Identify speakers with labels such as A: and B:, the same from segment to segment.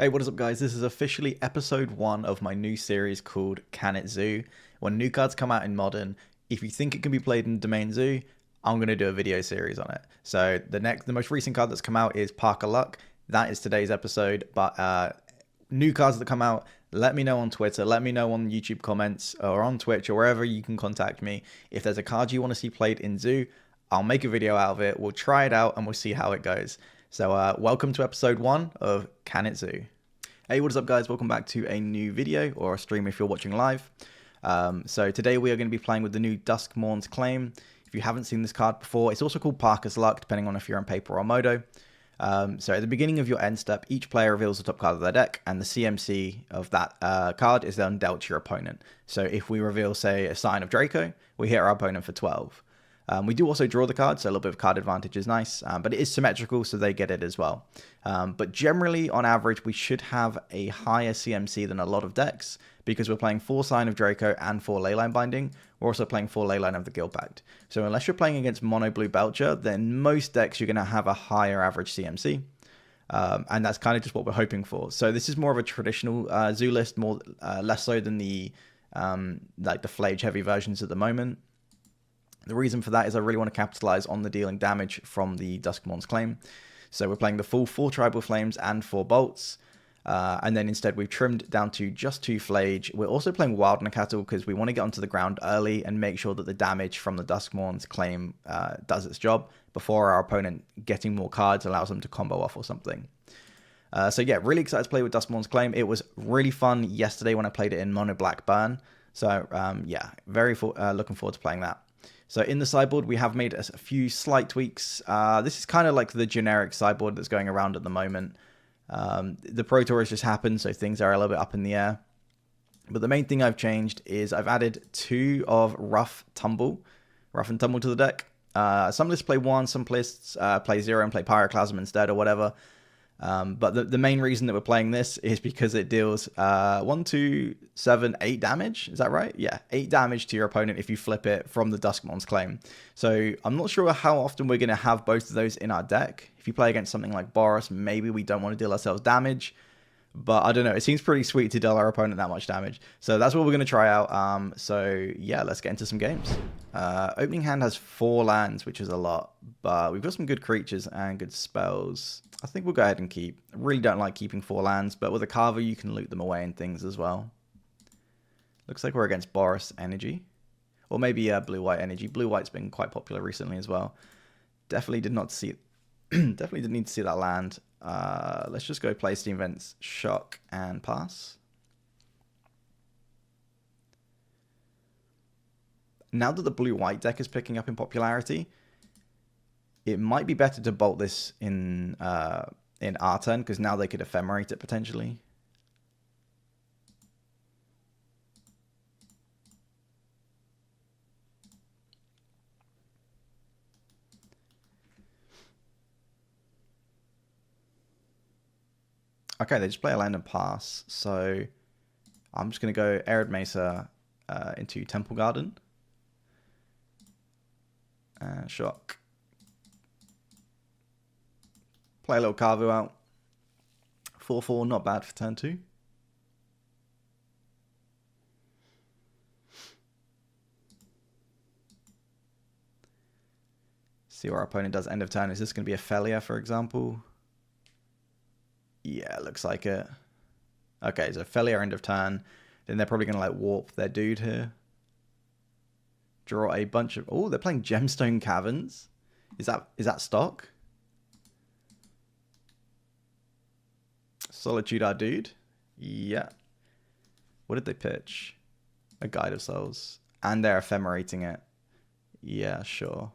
A: Hey, what is up guys? This is officially episode 1 of my new series called Can It Zoo? When new cards come out in Modern, if you think it can be played in Domain Zoo, I'm going to do a video series on it. So the most recent card that's come out is Parker Luck. That is today's episode, but new cards that come out, let me know on Twitter, let me know on YouTube comments or on Twitch or wherever you can contact me. If there's a card you want to see played in Zoo, I'll make a video out of it. We'll try it out and we'll see how it goes. So welcome to episode 1 of Can It Zoo? Hey, what is up guys? Welcome back to a new video or a stream if you're watching live. So today we are going to be playing with the new Duskmourn's Claim. If you haven't seen this card before, it's also called Parker's Luck, depending on if you're on paper or modo. So at the beginning of your end step, each player reveals the top card of their deck, and the CMC of that card is then dealt to your opponent. So if we reveal, say, a Sign of Draco, we hit our opponent for 12. We do also draw the card, so a little bit of card advantage is nice, but it is symmetrical, so they get it as well. But generally, on average, we should have a higher CMC than a lot of decks, because we're playing 4 Sign of Draco and 4 Leyline Binding. We're also playing 4 Leyline of the Guild Pact. So unless you're playing against Mono Blue Belcher, then most decks you're going to have a higher average CMC. And that's kind of just what we're hoping for. So this is more of a traditional zoo list, less so than the like the Flage heavy versions at the moment. The reason for that is I really want to capitalize on the dealing damage from the Duskmourn's Claim. So we're playing the full 4 Tribal Flames and 4 Bolts. And then instead we've trimmed down to just 2 Flage. We're also playing Wild Cattle because we want to get onto the ground early and make sure that the damage from the Duskmourn's Claim does its job before our opponent getting more cards allows them to combo off or something. So yeah, really excited to play with Duskmourn's Claim. It was really fun yesterday when I played it in Mono Black Burn. So yeah, very looking forward to playing that. So in the sideboard, we have made a few slight tweaks. This is kind of like the generic sideboard that's going around at the moment. The Pro Tour has just happened, so things are a little bit up in the air. But the main thing I've changed is I've added 2 of Rough and Tumble to the deck. Some lists play 1, some lists play 0 and play Pyroclasm instead or whatever. But the main reason that we're playing this is because it deals 1, 2, 7, 8 damage. Is that right? Yeah, 8 damage to your opponent if you flip it from the Duskmourn's Claim. So I'm not sure how often we're going to have both of those in our deck. If you play against something like Boros, maybe we don't want to deal ourselves damage. But I don't know, it seems pretty sweet to deal our opponent that much damage. So that's what we're going to try out. So yeah, let's get into some games. Opening hand has 4 lands, which is a lot. But we've got some good creatures and good spells. I think we'll go ahead and keep. I really don't like keeping 4 lands, but with a Carver you can loot them away and things as well. Looks like we're against Boros Energy. Or maybe Blue-White Energy. Blue-White's been quite popular recently as well. Definitely did not see definitely didn't need to see that land. Let's just go play Steam Vents, Shock, and pass. Now that the Blue-White deck is picking up in popularity, it might be better to bolt this in our turn, because now they could ephemerate it potentially. Okay, they just play a land and pass, so I'm just going to go Arid Mesa into Temple Garden. Shock. Play a little Carvu out. 4/4, not bad for turn 2. See what our opponent does end of turn. Is this going to be a Felia, for example? Yeah, looks like it. Okay, so Felia end of turn. Then they're probably going to like warp their dude here. Draw a bunch of... Oh, they're playing Gemstone Caverns. Is that stock? Solitude our dude. Yeah. What did they pitch? A Guide of Souls. And they're ephemerating it. Yeah, sure.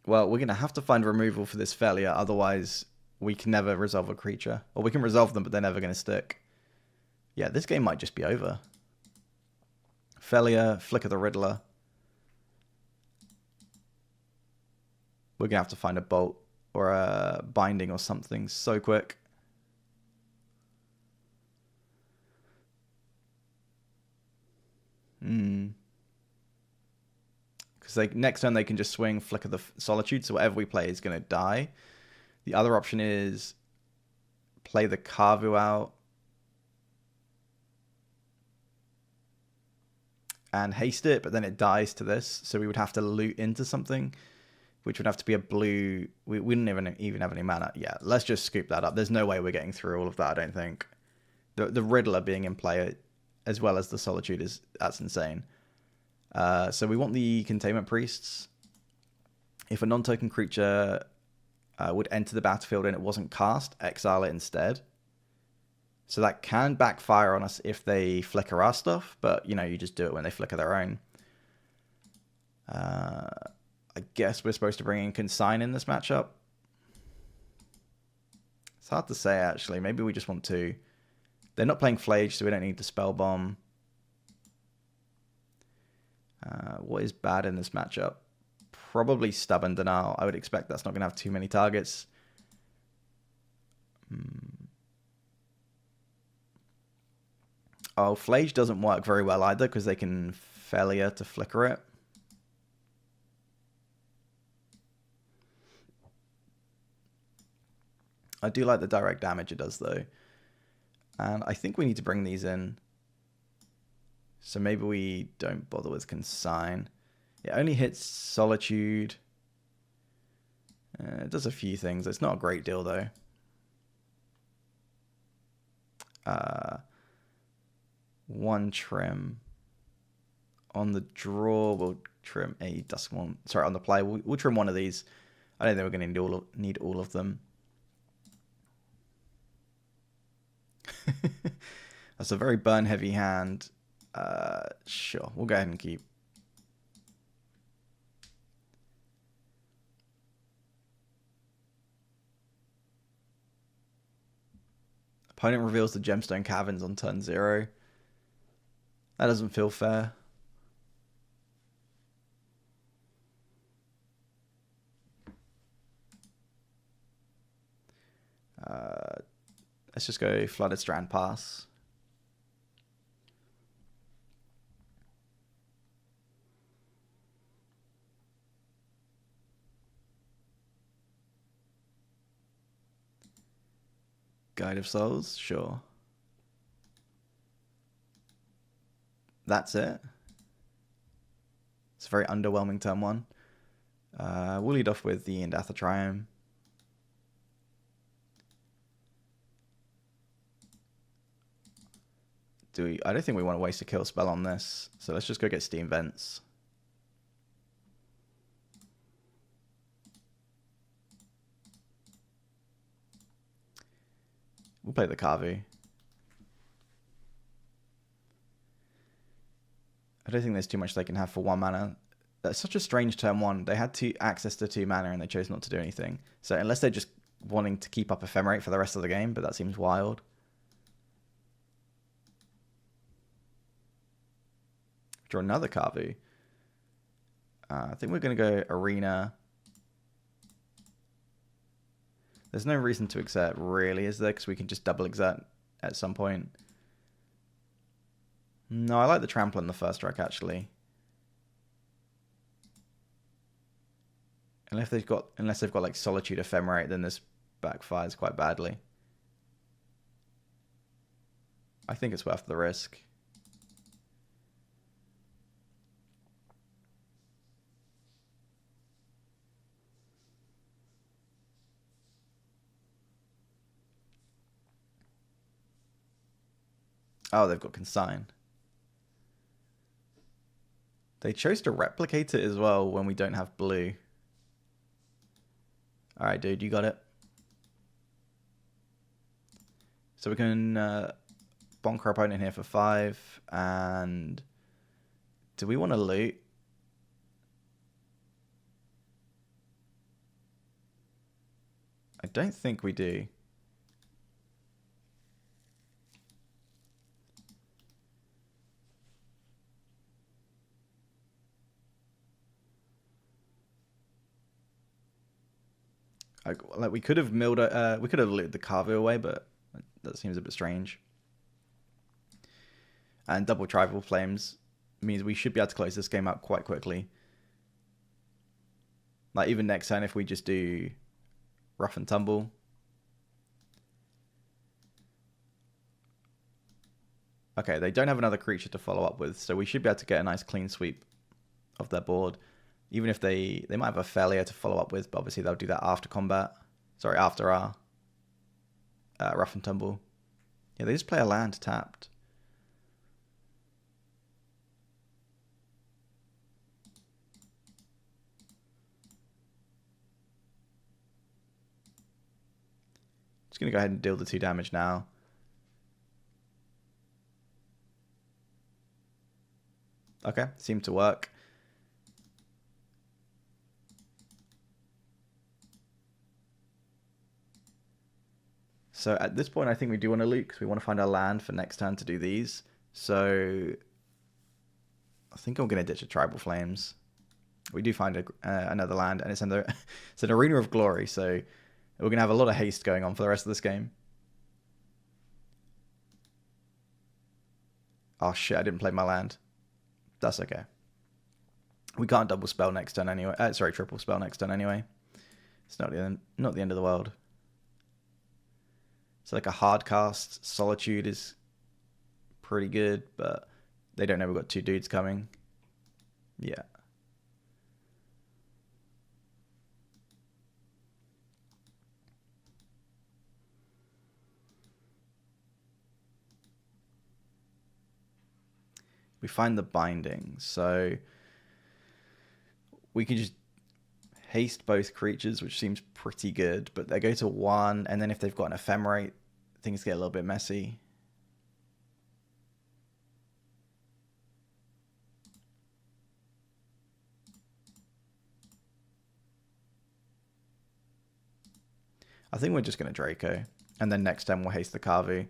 A: Well, we're going to have to find removal for this failure, otherwise we can never resolve a creature. Or we can resolve them, but they're never going to stick. Yeah, this game might just be over. Failure, Flicker the Riddler. We're going to have to find a bolt or a binding or something so quick. Because next turn they can just swing Flicker the Solitude, so whatever we play is going to die. The other option is play the Kavu out and haste it, but then it dies to this. So we would have to loot into something, which would have to be a blue. We wouldn't even have any mana. Yeah, let's just scoop that up. There's no way we're getting through all of that, I don't think. The Riddler being in play as well as the Solitude that's insane. So we want the Containment Priests. If a non-token creature would enter the battlefield and it wasn't cast, exile it instead. So that can backfire on us if they flicker our stuff, but you just do it when they flicker their own. I guess we're supposed to bring in Consign in this matchup. It's hard to say, actually. Maybe we just want to. They're not playing Flage, so we don't need the Spell Bomb. What is bad in this matchup? Probably Stubborn Denial. I would expect that's not going to have too many targets. Oh, Flage doesn't work very well either because they can failure to flicker it. I do like the direct damage it does though. And I think we need to bring these in. So maybe we don't bother with Consign. It only hits Solitude. It does a few things. It's not a great deal though. One trim. On the draw, we'll trim a Duskmourn. Sorry, on the play, we'll trim one of these. I don't think we're going to need all of them. That's a very burn-heavy hand. Sure, we'll go ahead and keep. Opponent reveals the Gemstone Caverns on turn 0. That doesn't feel fair. Let's just go Flooded Strand Pass. Guide of Souls, sure. That's it. It's a very underwhelming turn 1. We'll lead off with the Indatha Triumph. I don't think we want to waste a kill spell on this, so let's just go get Steam Vents. We'll play the Kavu. I don't think there's too much they can have for 1 mana. That's such a strange turn 1. They had access to 2 mana and they chose not to do anything. So unless they're just wanting to keep up Ephemerate for the rest of the game, but that seems wild. Draw another Kavu. I think we're going to go Arena. There's no reason to exert, really, is there? Because we can just double exert at some point. No, I like the Trample in the first strike, actually. Unless they've got like Solitude Ephemerate, then this backfires quite badly. I think it's worth the risk. Oh, they've got Consign. They chose to replicate it as well when we don't have blue. Alright, dude, you got it. So we can bonk our opponent here for 5. And do we want to loot? I don't think we do. Like we could have milled, we could have looted the Kavu away, but that seems a bit strange. And double Tribal Flames means we should be able to close this game out quite quickly. Like even next turn, if we just do Rough and tumble. Okay, they don't have another creature to follow up with, so we should be able to get a nice clean sweep of their board. Even if they might have a failure to follow up with, but obviously they'll do that after combat. Sorry, after our rough and tumble. Yeah, they just play a land tapped. Just going to go ahead and deal the 2 damage now. Okay, seemed to work. So at this point, I think we do want to loot because we want to find our land for next turn to do these. So I think I'm going to ditch a Tribal Flames. We do find another land, and it's an Arena of Glory, so we're going to have a lot of haste going on for the rest of this game. Oh shit, I didn't play my land. That's okay. We can't double spell next turn anyway. Sorry, triple spell next turn anyway. It's not the end of the world. So like a hard cast, Solitude is pretty good, but they don't know we've got 2 dudes coming. Yeah. We find the binding, so we can just haste both creatures, which seems pretty good, but they go to 1, and then if they've got an ephemerate, things get a little bit messy. I think we're just going to Draco, and then next turn we'll haste the Kavu.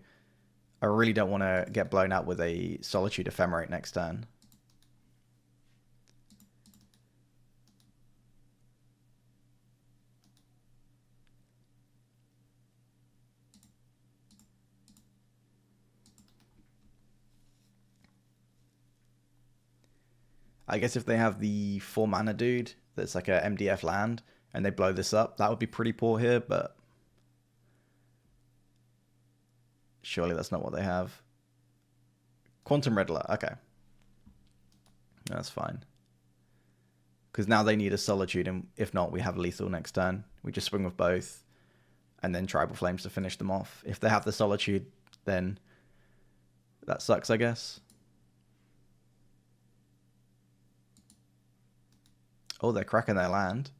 A: I really don't want to get blown out with a Solitude Ephemerate next turn. I guess if they have the 4 mana dude that's like a MDF land and they blow this up, that would be pretty poor here, but surely that's not what they have. Quantum Riddler, okay. That's fine. Because now they need a Solitude, and if not, we have lethal next turn. We just swing with both, and then Tribal Flames to finish them off. If they have the Solitude, then that sucks, I guess. Oh, they're cracking their land.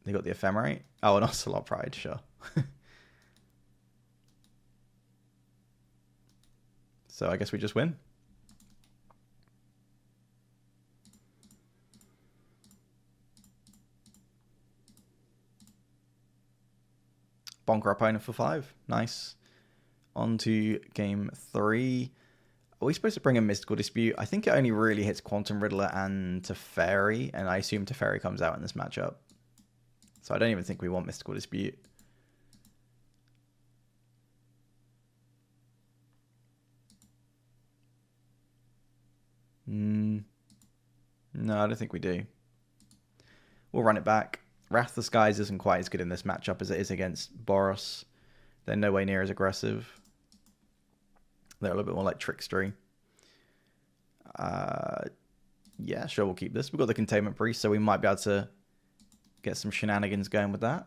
A: They got the Ephemerate. Oh, and Ocelot Pride, sure. So I guess we just win. Bonk our opponent for 5. Nice. On to game 3. Are we supposed to bring a Mystical Dispute? I think it only really hits Quantum Riddler and Teferi, and I assume Teferi comes out in this matchup. So I don't even think we want Mystical Dispute. No, I don't think we do. We'll run it back. Wrath of the Skies isn't quite as good in this matchup as it is against Boros. They're nowhere near as aggressive. They're a little bit more like Trickstery. Yeah, sure, we'll keep this. We've got the Containment Priest, so we might be able to get some shenanigans going with that.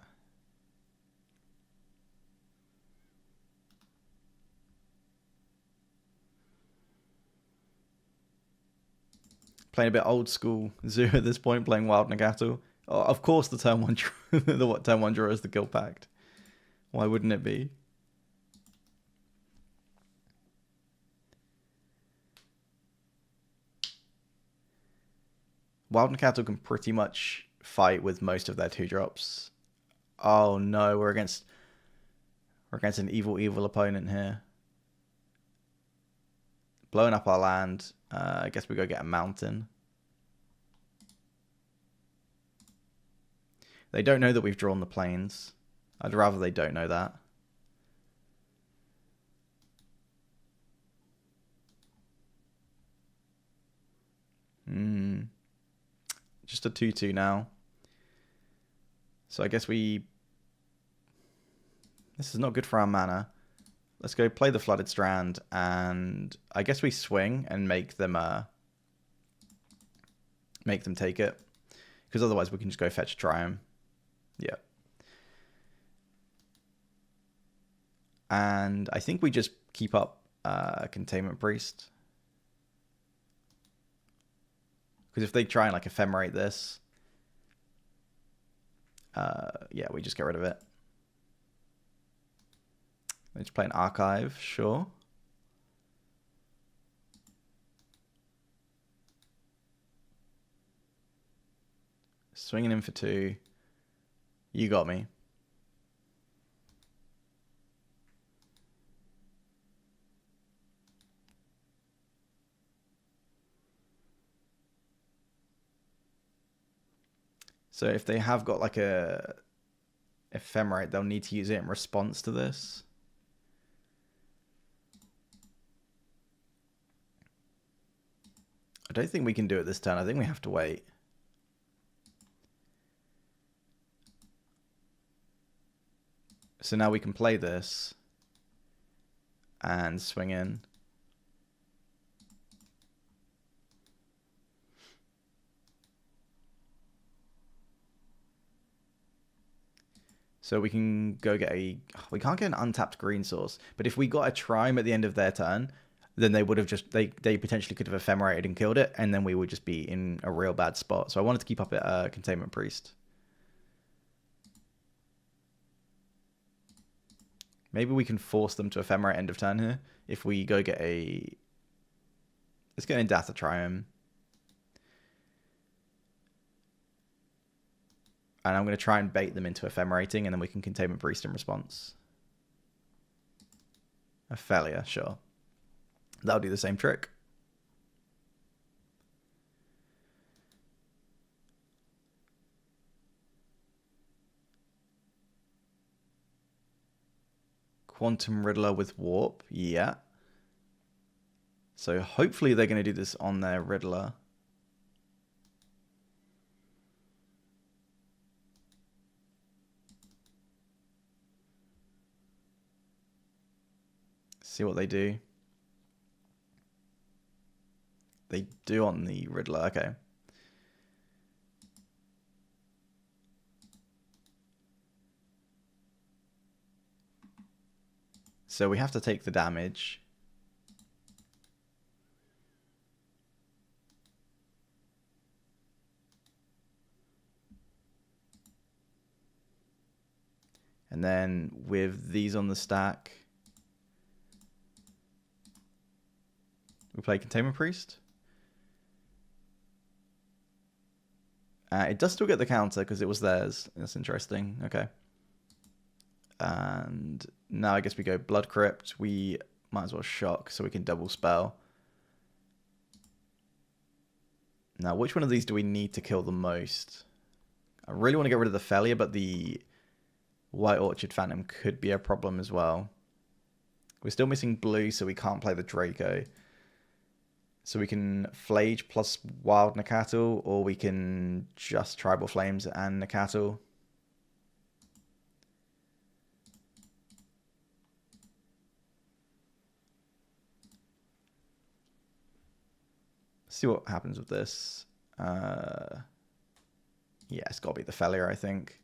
A: Playing a bit old school Zoo at this point, playing Wild Nagato. Oh, of course, the turn 1 turn 1 draw is the Guild Pact. Why wouldn't it be? Wild Nagato can pretty much fight with most of their 2-drops. Oh no, we're against an evil opponent here. Blowing up our land. I guess we go get a mountain. They don't know that we've drawn the plains. I'd rather they don't know that. Just a 2-2 now. So I guess this is not good for our mana. Let's go play the Flooded Strand, and I guess we swing and make them take it, because otherwise we can just go fetch Triumph. Yeah. And I think we just keep up Containment Priest, because if they try and like ephemerate this, yeah, we just get rid of it. Let's play an Archive, sure. Swinging in for 2. You got me. So if they have got like a ephemerate, they'll need to use it in response to this. I don't think we can do it this turn. I think we have to wait. So now we can play this and swing in. So we can go get we can't get an untapped green source, but if we got a Trime at the end of their turn, then they would have they potentially could have ephemerated and killed it, and then we would just be in a real bad spot. So I wanted to keep up at Containment Priest. Maybe we can force them to ephemerate end of turn here. If we go get let's get an Data Triumph. And I'm going to try and bait them into ephemerating, and then we can Containment Priest in response. A failure, sure. That'll do the same trick. Quantum Riddler with Warp, yeah. So hopefully they're going to do this on their Riddler. See what they do. They do on the Riddler, okay. So we have to take the damage. And then with these on the stack, we play Containment Priest. It does still get the counter because it was theirs. That's interesting. Okay. And now I guess we go Blood Crypt. We might as well shock so we can double spell. Now, which one of these do we need to kill the most? I really want to get rid of the Failure, but the White Orchid Phantom could be a problem as well. We're still missing blue, so we can't play the Draco. So we can Flage plus Wild Nakato, or we can just Tribal Flames and Nakato. See what happens with this. Yeah, it's got to be the Failure, I think.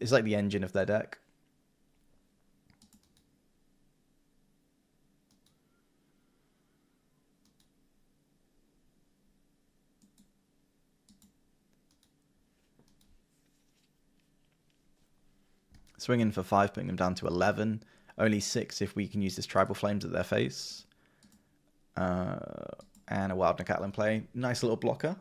A: It's like the engine of their deck. Swinging for 5, putting them down to 11. Only 6 if we can use this Tribal Flames at their face. And a Wild Nakato in play. Nice little blocker.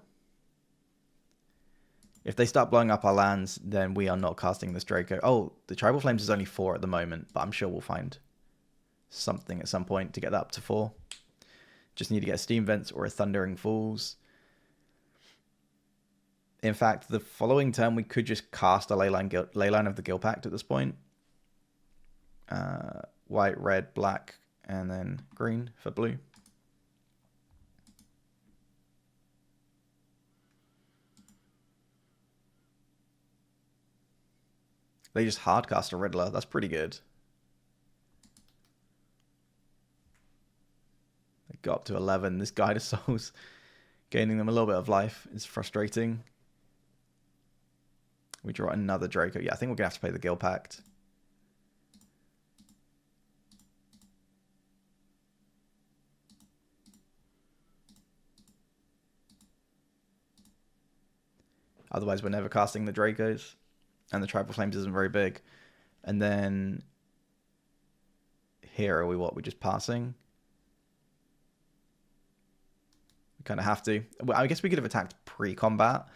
A: If they start blowing up our lands, then we are not casting this Draco. Oh, the Tribal Flames is only 4 at the moment, but I'm sure we'll find something at some point to get that up to 4. Just need to get a Steam Vents or a Thundering Falls. In fact, the following turn, we could just cast a Leyline of the Guild Pact at this point. White, red, black, and then green for blue. They just hardcast a Riddler. That's pretty good. They got up to 11. This Guide of Souls gaining them a little bit of life is frustrating. We draw another Draco. Yeah, I think we're going to have to play the Guild Pact. Otherwise, we're never casting the Dracos. And the Tribal Flames isn't very big. And then here are we what? We're just passing. We kind of have to. Well, I guess we could have attacked pre-combat,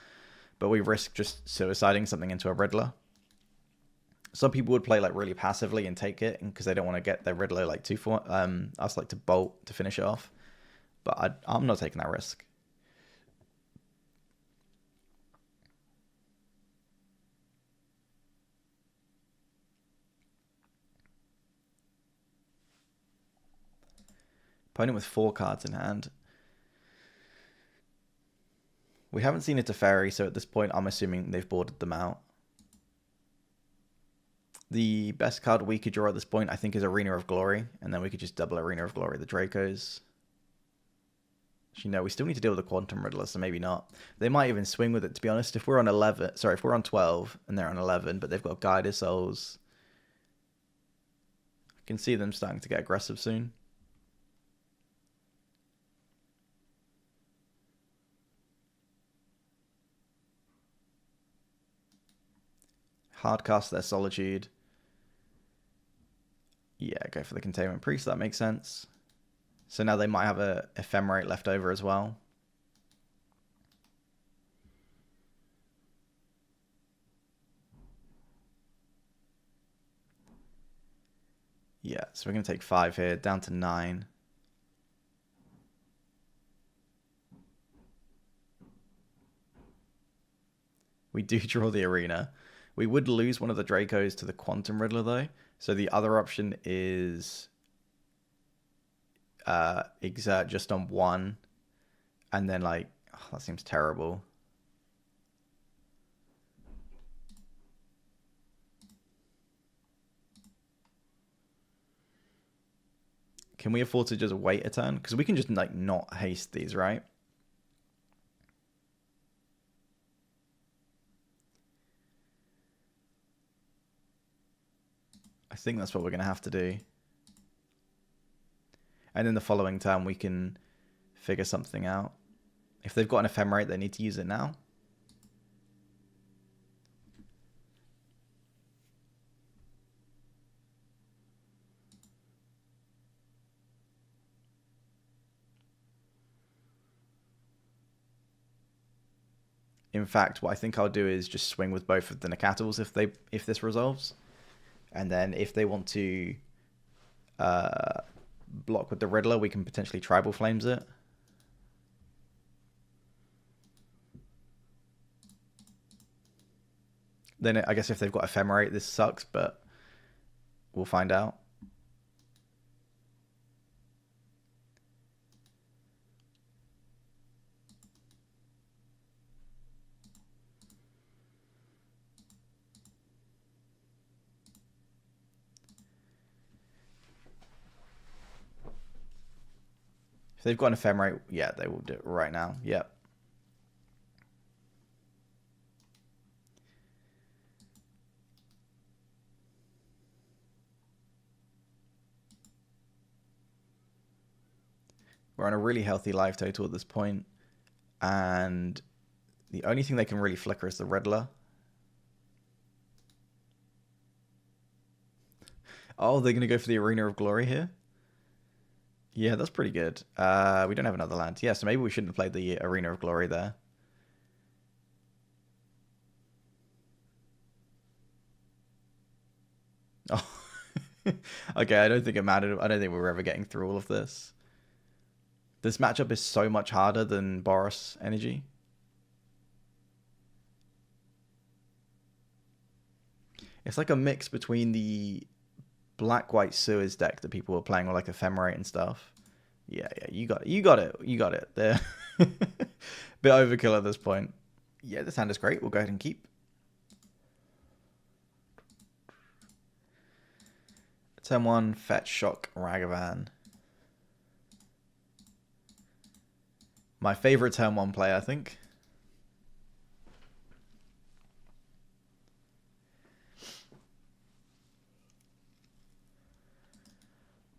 A: but we risk just suiciding something into a Riddler. Some people would play like really passively and take it because they don't want to get their Riddler like too far. I just like to bolt to finish it off, but I'm not taking that risk. Opponent with 4 cards in hand. We haven't seen a Teferi, so at this point I'm assuming they've boarded them out. The best card we could draw at this point, I think, is Arena of Glory, and then we could just double Arena of Glory the Dracos. Actually, no, we still need to deal with the Quantum Riddler, so maybe not. They might even swing with it, to be honest. If we're on 11, sorry, if we're on 12 and they're on 11, but they've got Guide of Souls, I can see them starting to get aggressive soon. Hardcast their Solitude. Yeah, go for the Containment Priest. That makes sense. So now they might have a Ephemerate left over as well. Yeah, so we're going to take 5 here, down to 9. We do draw the Arena. We would lose one of the Dracos to the Quantum Riddler, though. So the other option is exert just on 1. And then, like, oh, that seems terrible. Can we afford to just wait a turn? Because we can just, like, not haste these, right? I think that's what we're going to have to do. And in the following turn, we can figure something out. If they've got an Ephemerate, they need to use it now. In fact, what I think I'll do is just swing with both of the Nakatals if this resolves. And then if they want to block with the Riddler, we can potentially Tribal Flames it. Then I guess if they've got Ephemerate, this sucks, but we'll find out. If they've got an Ephemerate, yeah, they will do it right now. Yep. We're on a really healthy life total at this point, and the only thing they can really flicker is the Riddler. Oh, they're going to go for the Arena of Glory here? Yeah, that's pretty good. We don't have another land. Yeah, so maybe we shouldn't have played the Arena of Glory there. Oh. Okay, I don't think it mattered. I don't think we were ever getting through all of this. This matchup is so much harder than Boros Energy. It's like a mix between the black-white sewers deck that people were playing with, like Ephemerate and stuff. Yeah, you got it. There. Bit overkill at this point. Yeah, this hand is great. We'll go ahead and keep. Turn 1, fetch, shock, Ragavan. My favorite turn 1 play, I think.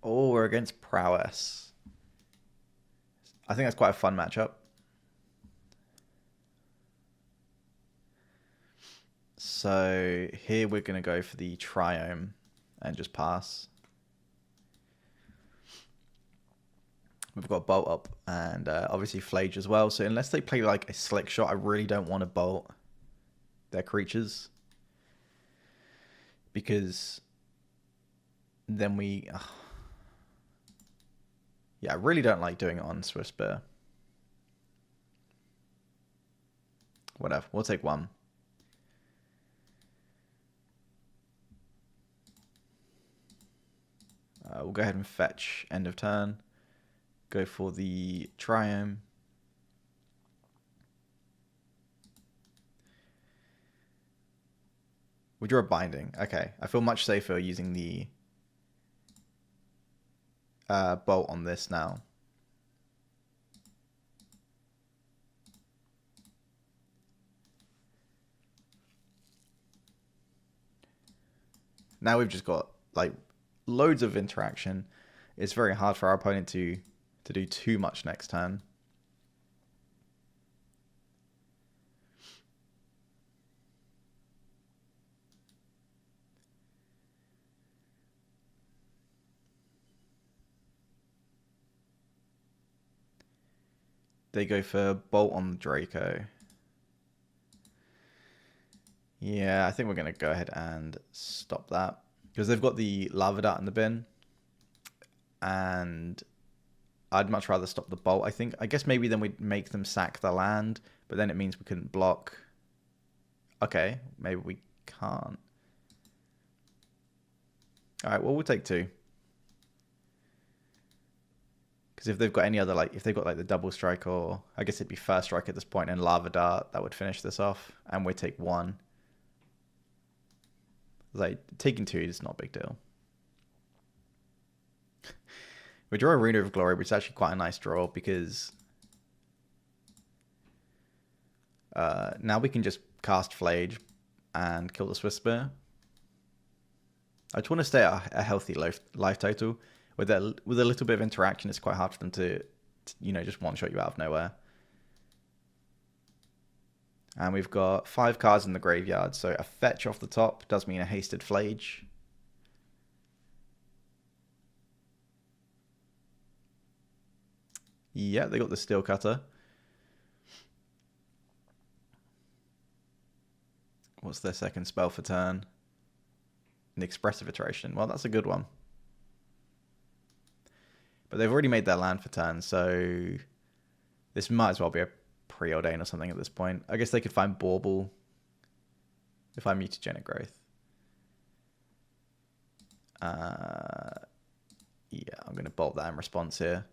A: Oh, we're against Prowess. I think that's quite a fun matchup. So here we're going to go for the Triome and just pass. We've got Bolt up and obviously Flage as well. So unless they play like a Slick Shot, I really don't want to Bolt their creatures. Because then we... yeah, I really don't like doing it on Swiss Bear. Whatever, we'll take 1. We'll go ahead and fetch end of turn. Go for the Triome. We draw a Binding. Okay, I feel much safer using the Bolt on this now. Now we've just got like loads of interaction. It's very hard for our opponent to do too much next turn. They go for Bolt on the Draco. Yeah, I think we're going to go ahead and stop that. Because they've got the Lava Dart in the bin. And I'd much rather stop the Bolt, I think. I guess maybe then we'd make them sack the land. But then it means we couldn't block. Okay, maybe we can't. Alright, well, we'll take 2. Because if they've got any other, like, if they've got like the double strike, or I guess it'd be first strike at this point, and Lava Dart, that would finish this off. And we take 1. Like, taking 2 is not a big deal. We draw a Rune of Glory, which is actually quite a nice draw, because now we can just cast Flage and kill the Swiss Spear. I just want to stay at a healthy life total. With a little bit of interaction, it's quite hard for them to you know, just one-shot you out of nowhere. And we've got 5 cards in the graveyard, so a fetch off the top does mean a hasted Flage. Yeah, they got the Steel Cutter. What's their second spell for turn? An Expressive Iteration. Well, that's a good one. But they've already made their land for turn, so this might as well be a Preordain or something at this point. I guess they could find Bauble if I Mutagenic Growth. Yeah, I'm going to bolt that in response here.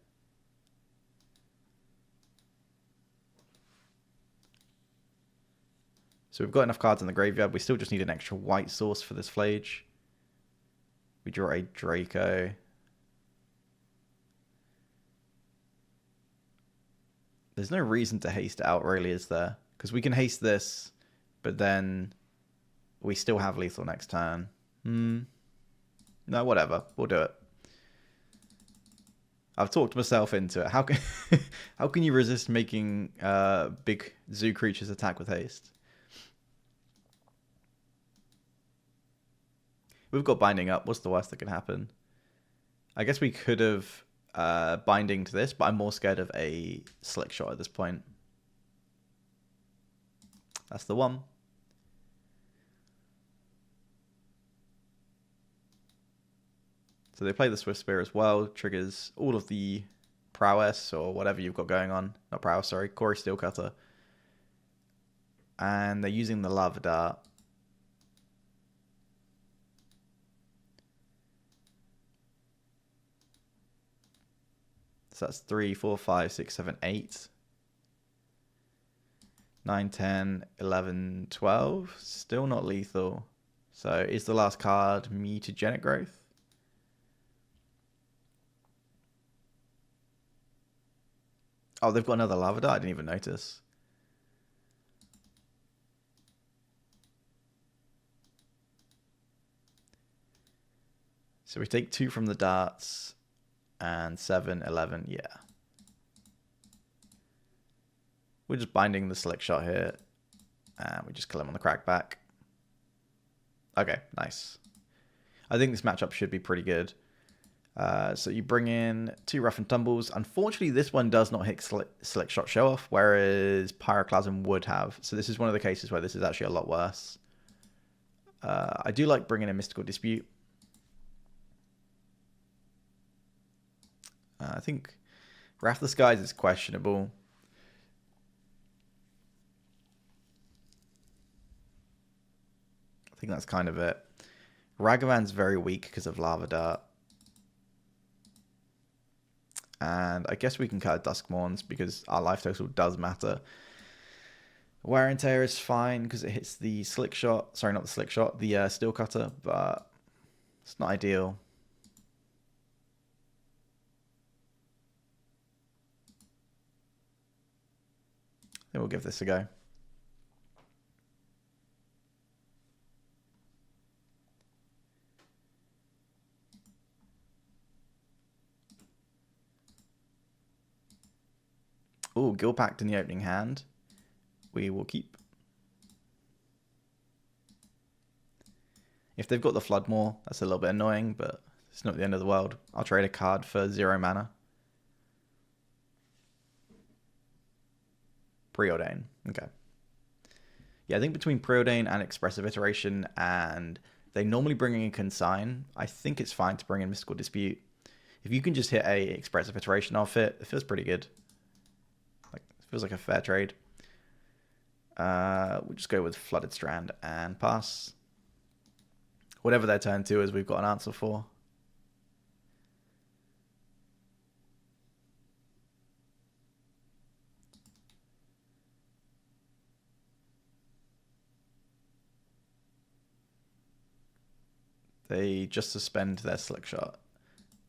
A: So we've got enough cards in the graveyard. We still just need an extra white source for this Flage. We draw a Draco. There's no reason to haste it out, really, is there? Because we can haste this, but then we still have lethal next turn. No, whatever. We'll do it. I've talked myself into it. How can how can you resist making big zoo creatures attack with haste? We've got Binding up. What's the worst that could happen? I guess we could have Binding to this, but I'm more scared of a Slick Shot at this point. That's the one. So they play the Swift Spear as well. Triggers all of the prowess or whatever you've got going on. Not prowess, sorry. Corey Steelcutter. And they're using the Lava Dart. So that's 3, 4, 5, 6, 7, 8. 9, 10, 11, 12. Still not lethal. So is the last card Mutagenic Growth? Oh, they've got another lava dart. I didn't even notice. So we take 2 from the darts and 7, 11. Yeah. We're just binding the slick shot here. And we just kill him on the crackback. Okay, nice. I think this matchup should be pretty good. So you bring in 2 rough and tumbles. Unfortunately, this one does not hit slick shot show off, whereas Pyroclasm would have. So this is one of the cases where this is actually a lot worse. I do like bringing in Mystical Dispute. I think Wrath the Skies is questionable. I think that's kind of it. Ragavan's very weak because of Lava Dart. And I guess we can cut Duskmourns because our life total does matter. Wear and Tear is fine because it hits the slick shot. Sorry, not the slick shot, the steel cutter, but it's not ideal. I think we'll give this a go. Oh, Guild Pact in the opening hand. We will keep. If they've got the Floodmore, that's a little bit annoying, but it's not the end of the world. I'll trade a card for 0 mana. Preordain. Okay. Yeah, I think between Preordain and Expressive Iteration, and they normally bring in Consign, I think it's fine to bring in Mystical Dispute. If you can just hit a Expressive Iteration off it, it feels pretty good. Like, it feels like a fair trade. We'll just go with Flooded Strand and pass. Whatever their turn 2 is, we've got an answer for. They just suspend their slick shot.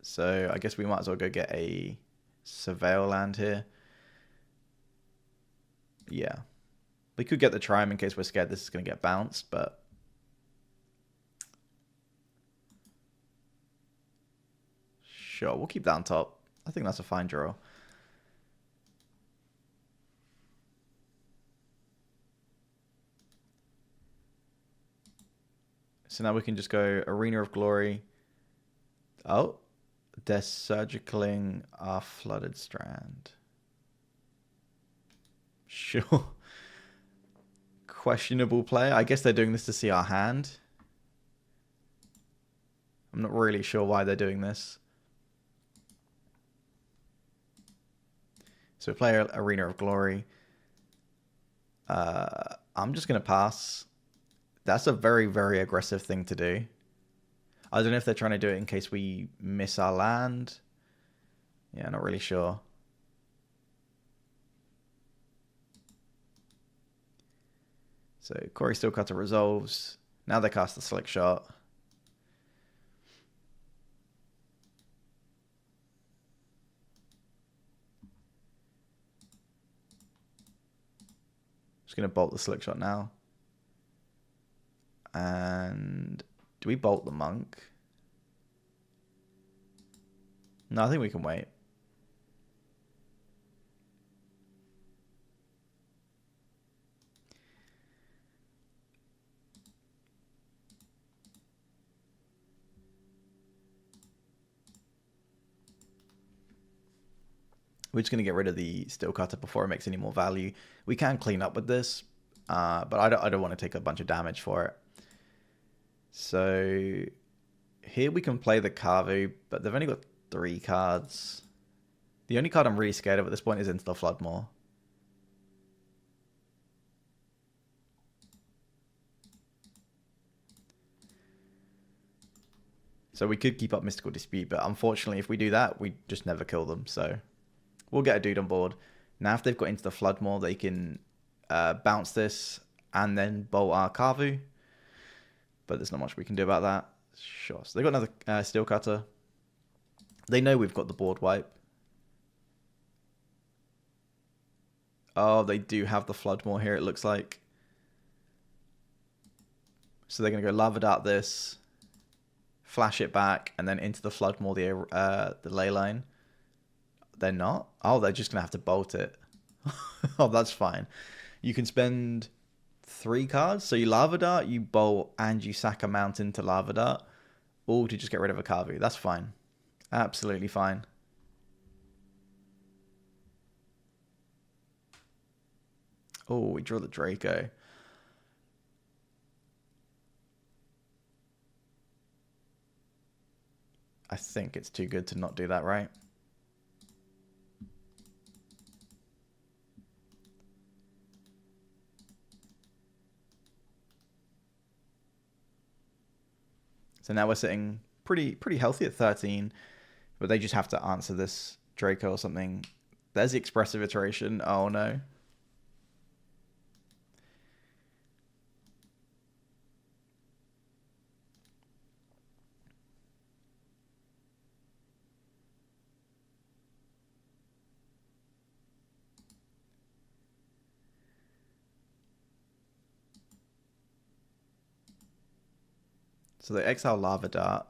A: So I guess we might as well go get a Surveil land here. Yeah. We could get the Triumph in case we're scared this is going to get bounced, but... Sure, we'll keep that on top. I think that's a fine draw. So now we can just go Arena of Glory. Oh, they're surgicaling our Flooded Strand. Sure. Questionable play. I guess they're doing this to see our hand. I'm not really sure why they're doing this. So we play Arena of Glory. I'm just going to pass. That's a very, very aggressive thing to do. I don't know if they're trying to do it in case we miss our land. Yeah, not really sure. So Quarry Steelcutter resolves. Now they cast the Slick Shot. Just going to bolt the Slick Shot now. And do we bolt the Monk? No, I think we can wait. We're just going to get rid of the Steel Cutter before it makes any more value. We can clean up with this, but I don't want to take a bunch of damage for it. So here we can play the Kavu, but they've only got 3 cards. The only card I'm really scared of at this point is Into the Floodmore. So we could keep up Mystical Dispute, but unfortunately if we do that, we just never kill them. So we'll get a dude on board. Now if they've got Into the Floodmore, they can bounce this and then bolt our Kavu. But there's not much we can do about that. Sure. So they've got another Steel Cutter. They know we've got the board wipe. Oh, they do have the Floodmore here, it looks like. So they're going to go Lava Dart this, flash it back, and then into the Floodmore, the ley line. They're not? Oh, they're just going to have to bolt it. Oh, that's fine. You can spend 3 cards. So you Lava Dart, you bolt, and you sack a mountain to Lava Dart. All to just get rid of a Kavu. That's fine. Absolutely fine. Oh, we draw the Draco. I think it's too good to not do that, right? So now we're sitting pretty healthy at 13, but they just have to answer this Draco or something. There's the expressive iteration. Oh no. So they exile Lava Dart.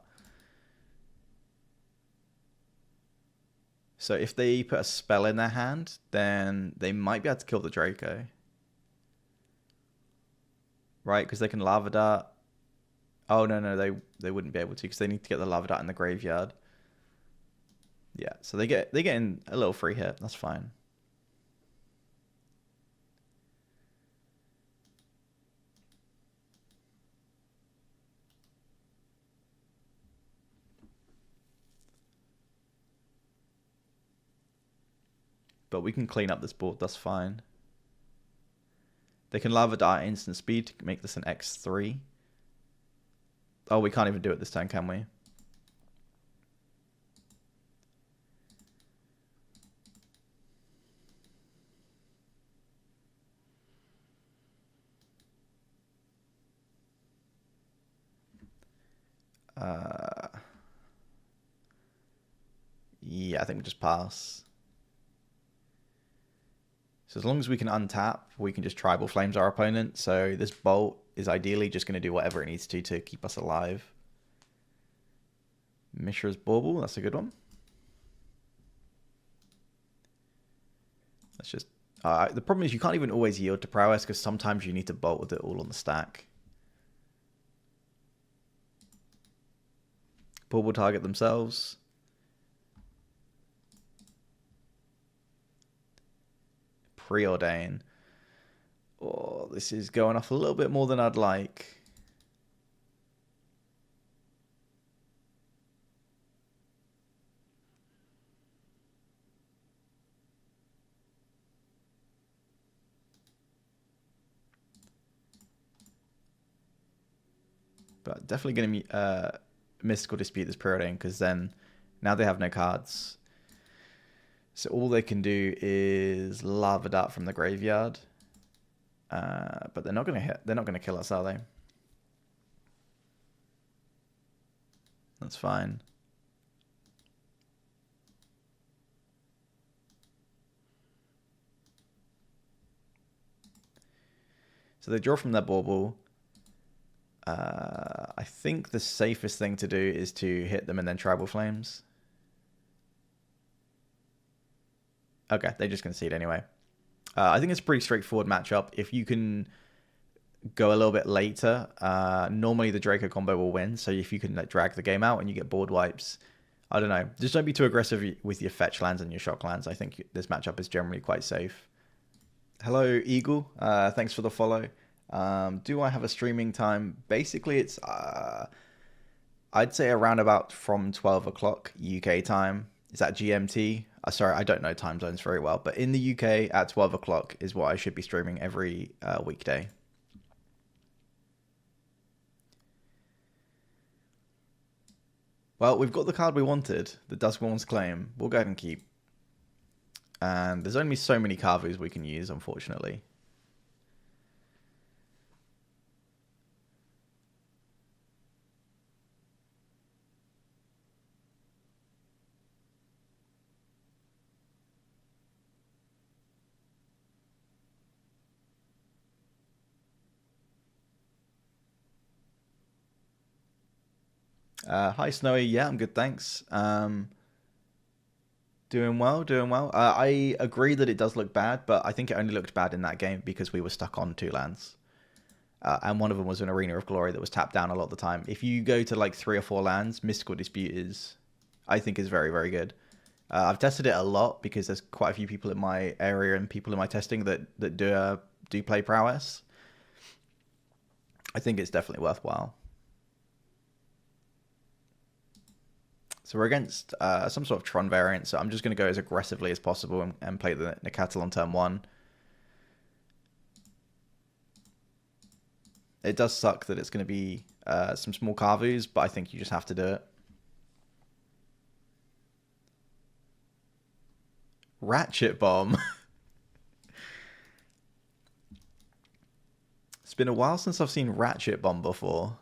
A: So if they put a spell in their hand, then they might be able to kill the Draco. Right, because they can Lava Dart. Oh, no, they wouldn't be able to because they need to get the Lava Dart in the graveyard. Yeah, so they get in a little free hit. That's fine. But we can clean up this board. That's fine. They can Lava Dart instant speed to make this an X3. Oh, we can't even do it this turn, can we? Yeah, I think we just pass. So as long as we can untap, we can just Tribal Flames our opponent. So this Bolt is ideally just going to do whatever it needs to keep us alive. Mishra's Bauble, that's a good one. Let's just... the problem is you can't even always yield to Prowess because sometimes you need to bolt with it all on the stack. Bauble target themselves. Preordain. Oh, this is going off a little bit more than I'd like. But definitely going to Mystical Dispute this Preordain because then now they have no cards. So all they can do is Lava Dart from the graveyard. But they're not going to hit. They're not going to kill us, are they? That's fine. So they draw from their Bauble. I think the safest thing to do is to hit them and then Tribal Flames. Okay, they just concede anyway. I think it's a pretty straightforward matchup. If you can go a little bit later, normally the Draco combo will win. So if you can drag the game out and you get board wipes, I don't know. Just don't be too aggressive with your fetch lands and your shock lands. I think this matchup is generally quite safe. Hello, Eagle. Thanks for the follow. Do I have a streaming time? Basically, it's I'd say around about from 12 o'clock UK time. Is that GMT? Sorry, I don't know time zones very well, but in the UK at 12 o'clock is what I should be streaming every weekday. Well, we've got the card we wanted, the Duskmourn's Claim. We'll go ahead and keep. And there's only so many Kavus we can use, unfortunately. Hi, Snowy. Yeah, I'm good, thanks. Doing well, doing well. I agree that it does look bad, but I think it only looked bad in that game because we were stuck on two lands. And one of them was an Arena of Glory that was tapped down a lot of the time. If you go to like 3 or 4 lands, Mystical Dispute is, I think, is very, very good. I've tested it a lot because there's quite a few people in my area and people in my testing that do play prowess. I think it's definitely worthwhile. So we're against some sort of Tron variant, so I'm just going to go as aggressively as possible and play the Nakatal on turn 1. It does suck that it's going to be some small Carvus, but I think you just have to do it. Ratchet Bomb. It's been a while since I've seen Ratchet Bomb before.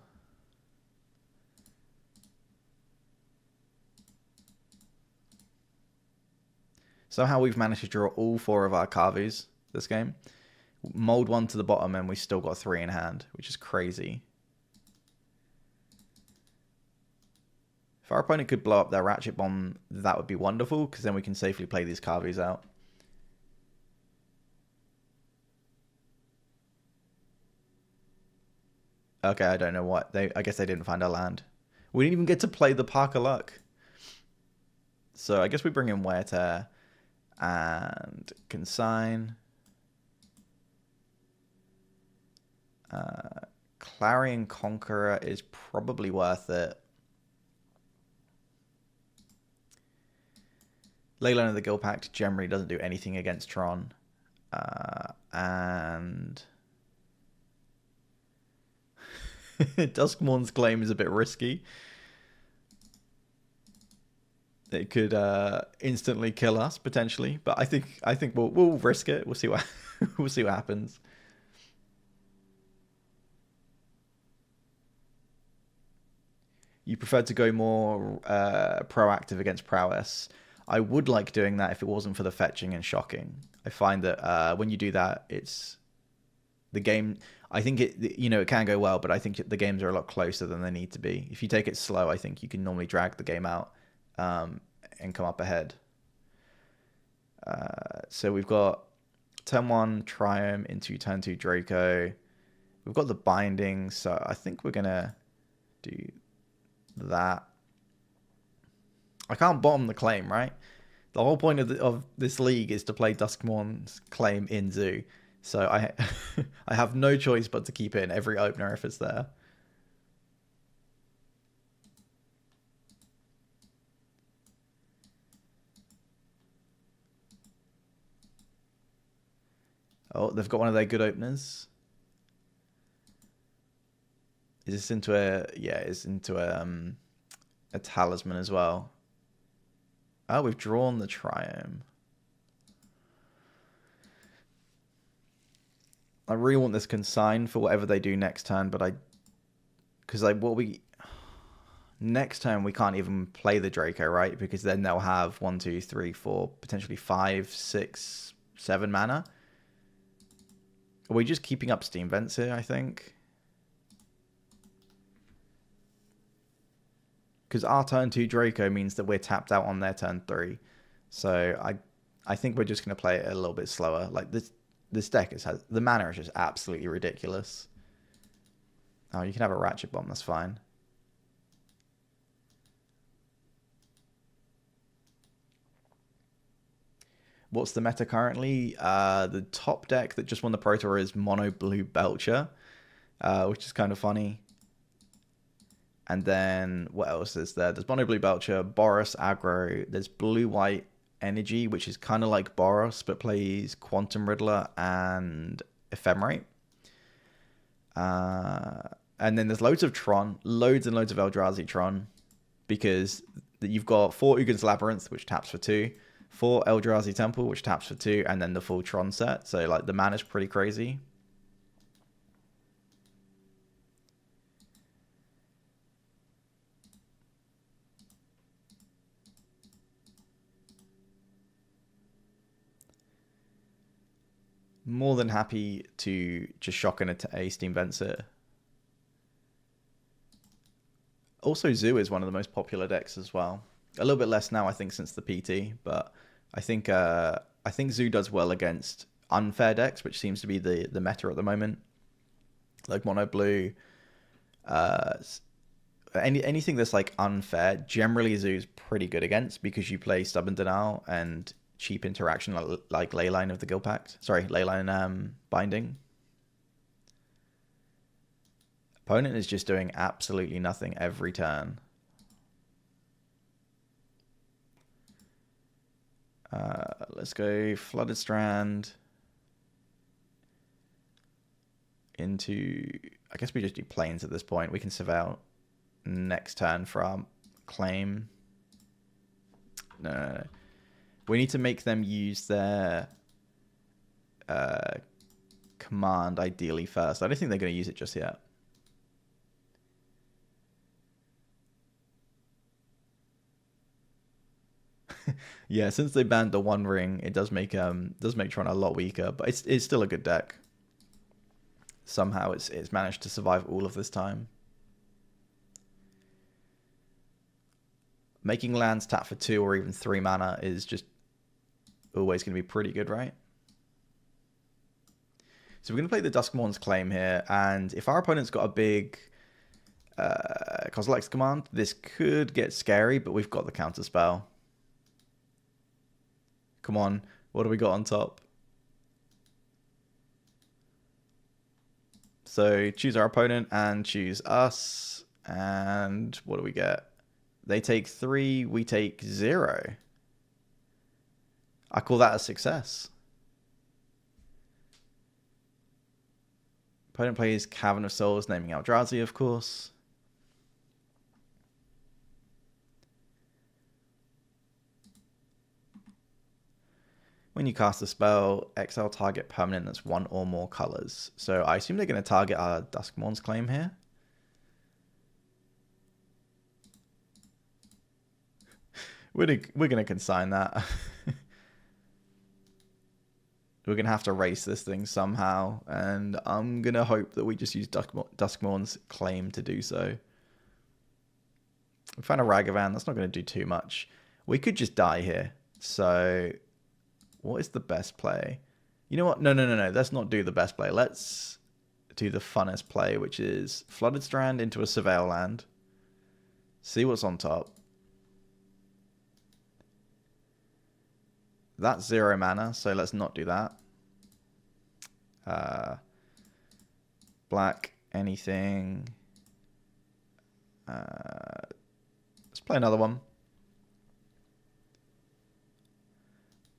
A: Somehow we've managed to draw all 4 of our Carvus this game. Mold 1 to the bottom and we still got 3 in hand, which is crazy. If our opponent could blow up their Ratchet Bomb, that would be wonderful, because then we can safely play these Carvus out. Okay, I don't know what. I guess they didn't find our land. We didn't even get to play the Park of Luck. So I guess we bring in Wear Tear and Consign. Clarion Conqueror is probably worth it. Leyline of the Guild Pact generally doesn't do anything against Tron. And Duskmourn's Claim is a bit risky. It could instantly kill us potentially, but I think we'll risk it. We'll see what we'll see what happens. You prefer to go more proactive against prowess. I would like doing that if it wasn't for the fetching and shocking. I find that when you do that, it's the game. I think it can go well, but I think the games are a lot closer than they need to be. If you take it slow, I think you can normally drag the game out and come up ahead. So we've got turn 1 Triumph into turn 2 Draco. We've got the binding, so I think we're gonna do that. I can't bottom the claim, right? The whole point of this league is to play Duskmourn's Claim in Zoo. So I I have no choice but to keep it in every opener if it's there. Oh, they've got one of their good openers. Is this into a... Yeah, it's into a talisman as well. Oh, we've drawn the Triumph. I really want this Consign for whatever they do next turn, but next turn we can't even play the Draco, right? Because then they'll have 1, 2, 3, 4, potentially 5, 6, 7 mana. Are we just keeping up Steam Vents here, I think? Because our turn 2 Draco means that we're tapped out on their turn 3. So I think we're just going to play it a little bit slower. Like this deck has the mana is just absolutely ridiculous. Oh, you can have a Ratchet Bomb, that's fine. What's the meta currently? The top deck that just won the Pro Tour is Mono Blue Belcher, which is kind of funny. And then what else is there? There's Mono Blue Belcher, Boros Aggro. There's Blue White Energy, which is kind of like Boros, but plays Quantum Riddler and Ephemerate. And then there's loads of Tron, loads and loads of Eldrazi Tron, because you've got 4 Ugin's Labyrinth, which taps for 2, 4 Eldrazi Temple, which taps for 2, and then the full Tron set. So like the mana's pretty crazy. More than happy to just shock in a Steam Vents it. Also, Zoo is one of the most popular decks as well. A little bit less now, I think, since the PT, but I think Zoo does well against unfair decks, which seems to be the meta at the moment, like mono blue. Uh, anything that's like unfair, generally Zoo's pretty good against because you play Stubborn Denial and cheap interaction like Leyline of the Guild Pact. Sorry, Leyline Binding. Opponent is just doing absolutely nothing every turn. Let's go Flooded Strand into... I guess we just do Plains at this point. We can surveil next turn for our claim. No. We need to make them use their command ideally first. I don't think they're going to use it just yet. Yeah, since they banned the One Ring, it does make Tron a lot weaker, but it's still a good deck. Somehow it's managed to survive all of this time. Making lands tap for 2 or even 3 mana is just always going to be pretty good, right? So we're going to play the Duskmourn's Claim here, and if our opponent's got a big Kozilek's Command, this could get scary, but we've got the counter spell. Come on, what do we got on top? So choose our opponent and choose us, and what do we get? They take 3, we take 0. I call that a success. Opponent plays Cavern of Souls, naming Eldrazi, of course. When you cast a spell, exile target permanent that's 1 or more colors. So I assume they're going to target our Duskmourn's Claim here. We're going to consign that. We're going to have to race this thing somehow, and I'm going to hope that we just use Duskmourn's Claim to do so. We found a Ragavan. That's not going to do too much. We could just die here. So what is the best play? You know what? No. Let's not do the best play. Let's do the funnest play, which is Flooded Strand into a Surveil land. See what's on top. That's 0 mana, so let's not do that. Black, anything. Let's play another one.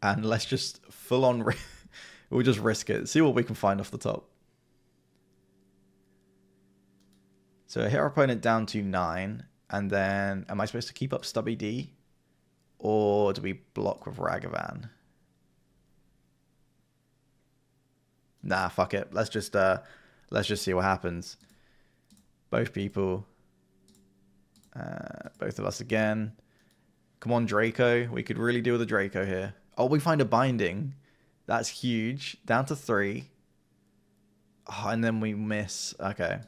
A: And let's just full on... we'll just risk it. See what we can find off the top. So hit our opponent down to 9. And then, am I supposed to keep up Stubby D? Or do we block with Ragavan? Nah, fuck it. Let's just see what happens. Both people. Both of us again. Come on, Draco. We could really do with a Draco here. Oh, we find a Binding. That's huge. Down to 3. Oh, and then we miss. Okay.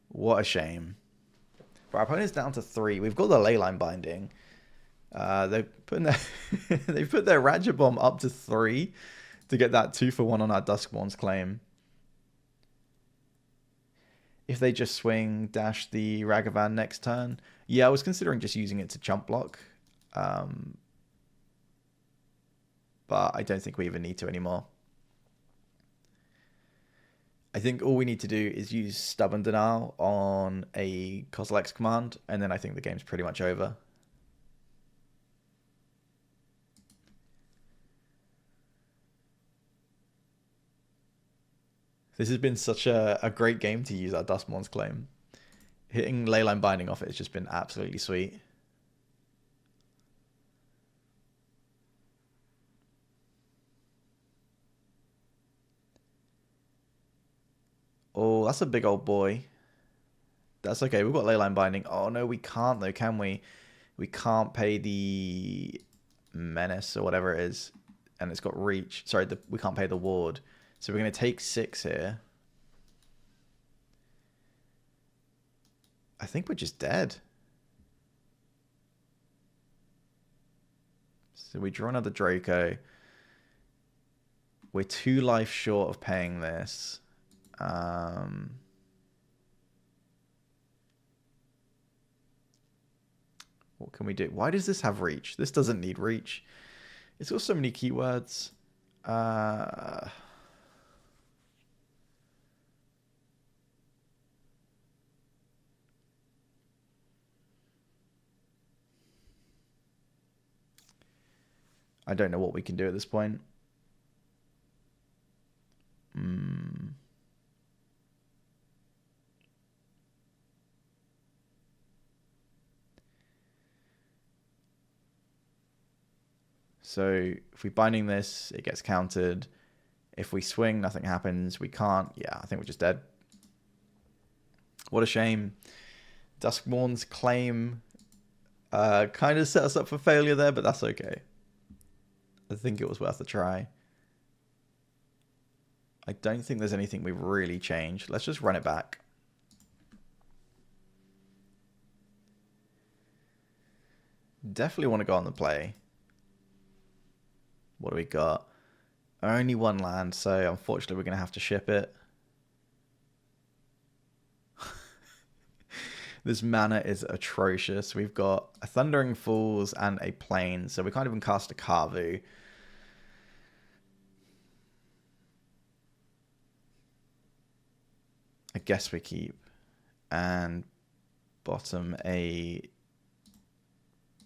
A: What a shame. But our opponent's down to 3. We've got the Leyline Binding. They've put their Ratchet Bomb up to 3 to get that 2-for-1 on our Duskmourn's Claim. If they just swing dash the Ragavan next turn. Yeah, I was considering just using it to chump block. But I don't think we even need to anymore. I think all we need to do is use Stubborn Denial on a Kozilek's command, and then I think the game's pretty much over. This has been such a great game to use our Duskmourn's Claim. Hitting Leyline Binding off it has just been absolutely sweet. Oh, that's a big old boy. That's okay. We've got Leyline Binding. Oh, no, we can't, though, can we? We can't pay the Menace or whatever it is. And it's got Reach. Sorry, we can't pay the Ward. So we're going to take 6 here. I think we're just dead. So we draw another Draco. We're 2 life short of paying this. What can we do? Why does this have reach? This doesn't need reach. It's got so many keywords. I don't know what we can do at this point. So if we're binding this, it gets countered. If we swing, nothing happens. We can't. Yeah, I think we're just dead. What a shame. Duskmourn's claim kind of set us up for failure there, but that's okay. I think it was worth a try. I don't think there's anything we've really changed. Let's just run it back. Definitely want to go on the play. What do we got? Only 1 land, so unfortunately we're going to have to ship it. This mana is atrocious. We've got a Thundering Falls and a Plane, so we can't even cast a Kavu. I guess we keep. And bottom a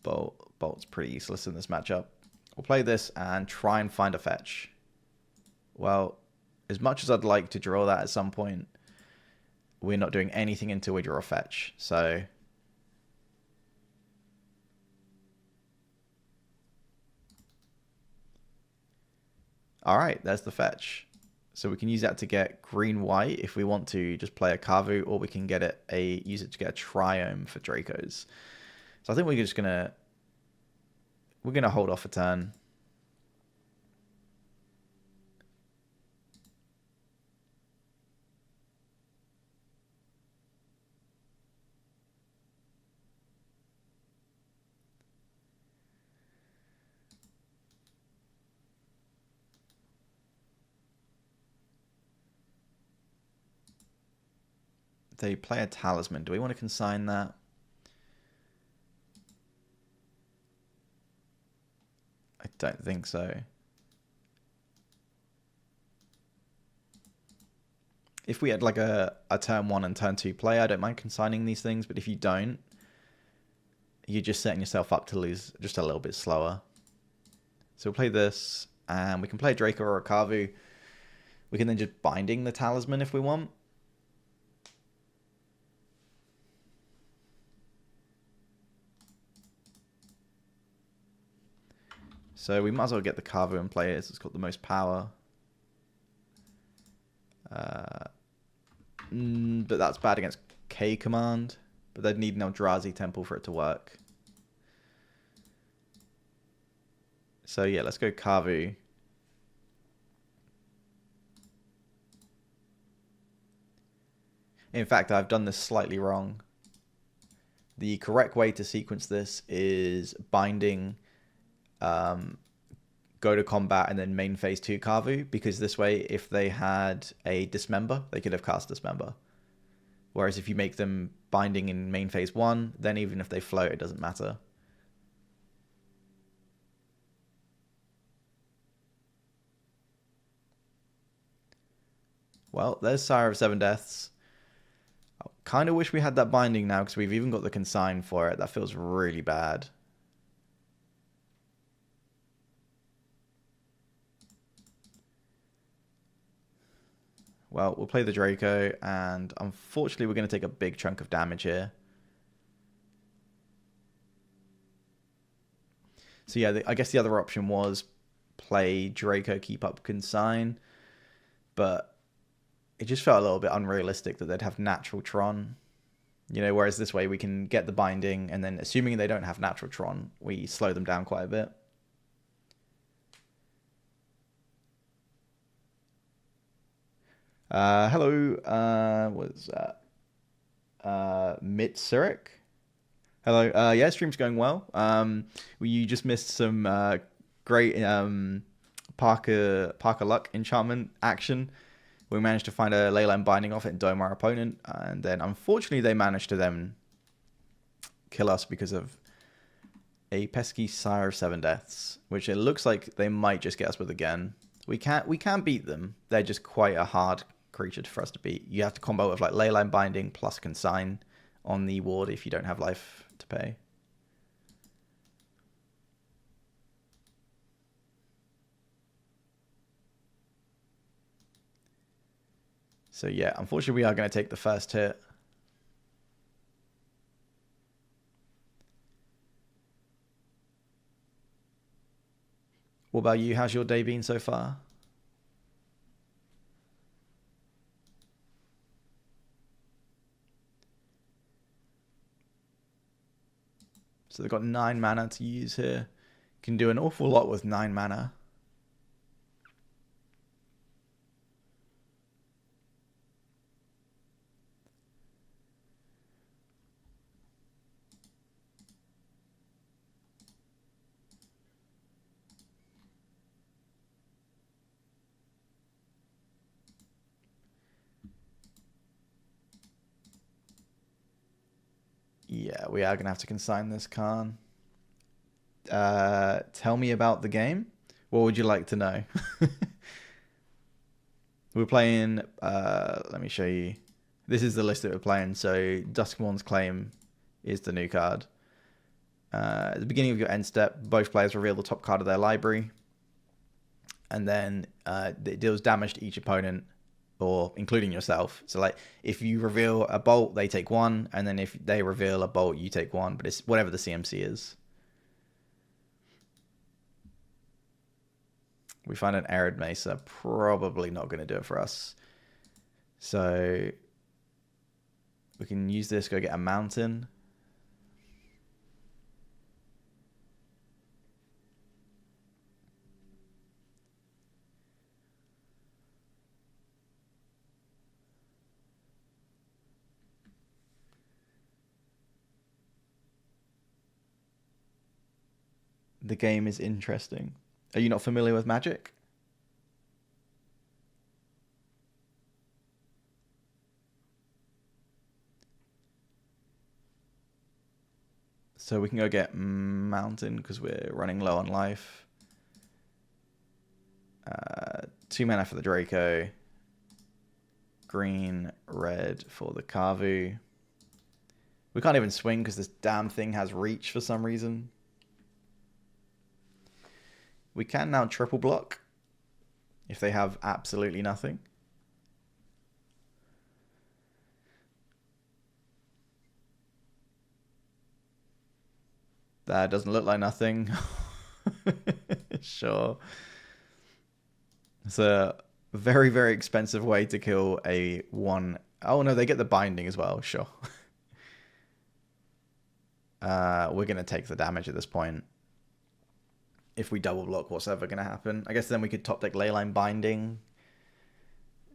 A: Bolt. Bolt's pretty useless in this matchup. We'll play this and try and find a fetch. Well, as much as I'd like to draw that at some point, we're not doing anything until we draw a fetch. So all right, there's the fetch. So we can use that to get green-white if we want to just play a Kavu, or we can get it use it to get a Triome for Dracos. So I think we're just gonna hold off a turn. They play a Talisman. Do we want to consign that? I don't think so. If we had like a turn 1 and turn 2 play, I don't mind consigning these things, but if you don't, you're just setting yourself up to lose just a little bit slower. So we'll play this, and we can play a Draco or a Kavu. We can then just binding the Talisman if we want. So we might as well get the Kavu and play it. It's got the most power. But that's bad against K command. But they'd need an Eldrazi Temple for it to work. So yeah, let's go Kavu. In fact, I've done this slightly wrong. The correct way to sequence this is binding, go to combat, and then main phase 2 Kavu, because this way, if they had a Dismember, they could have cast Dismember. Whereas if you make them binding in main phase 1, then even if they float, it doesn't matter. Well, there's Sire of Seven Deaths. I kind of wish we had that binding now, because we've even got the consign for it. That feels really bad. Well, we'll play the Draco, and unfortunately we're going to take a big chunk of damage here. So yeah, I guess the other option was play Draco, keep up consign, but it just felt a little bit unrealistic that they'd have natural Tron. You know, whereas this way we can get the binding, and then assuming they don't have natural Tron, we slow them down quite a bit. Hello, what is that? Mitsurik. Hello. Yeah, stream's going well. You just missed some great Parker Luck enchantment action. We managed to find a Leyline Binding off it and dome our opponent, and then unfortunately they managed to then kill us because of a pesky Sire of Seven Deaths, which it looks like they might just get us with again. We can beat them. They're just quite a hard creature for us to beat. You have to combo with like Leyline Binding plus Consign on the ward if you don't have life to pay. So yeah, unfortunately we are going to take the first hit. What about you? How's your day been so far? So they've got 9 mana to use here. Can do an awful lot with 9 mana. Yeah, we are going to have to consign this, Khan. Tell me about the game. What would you like to know? We're playing, let me show you. This is the list that we're playing. So Duskmourn's Claim is the new card. At the beginning of your end step, both players reveal the top card of their library. And then it deals damage to each opponent, or including yourself. So like if you reveal a bolt, they take 1, and then if they reveal a bolt, you take 1, but it's whatever the CMC is. We find an Arid Mesa, probably not going to do it for us. So we can use this, go get a mountain. The game is interesting. Are you not familiar with Magic? So we can go get Mountain because we're running low on life. 2 mana for the Draco. Green, red for the Kavu. We can't even swing because this damn thing has reach for some reason. We can now triple block if they have absolutely nothing. That doesn't look like nothing. Sure. It's a very, very expensive way to kill a 1. Oh no, they get the binding as well. Sure. We're going to take the damage at this point. If we double block, what's ever going to happen? I guess then we could top deck Leyline Binding.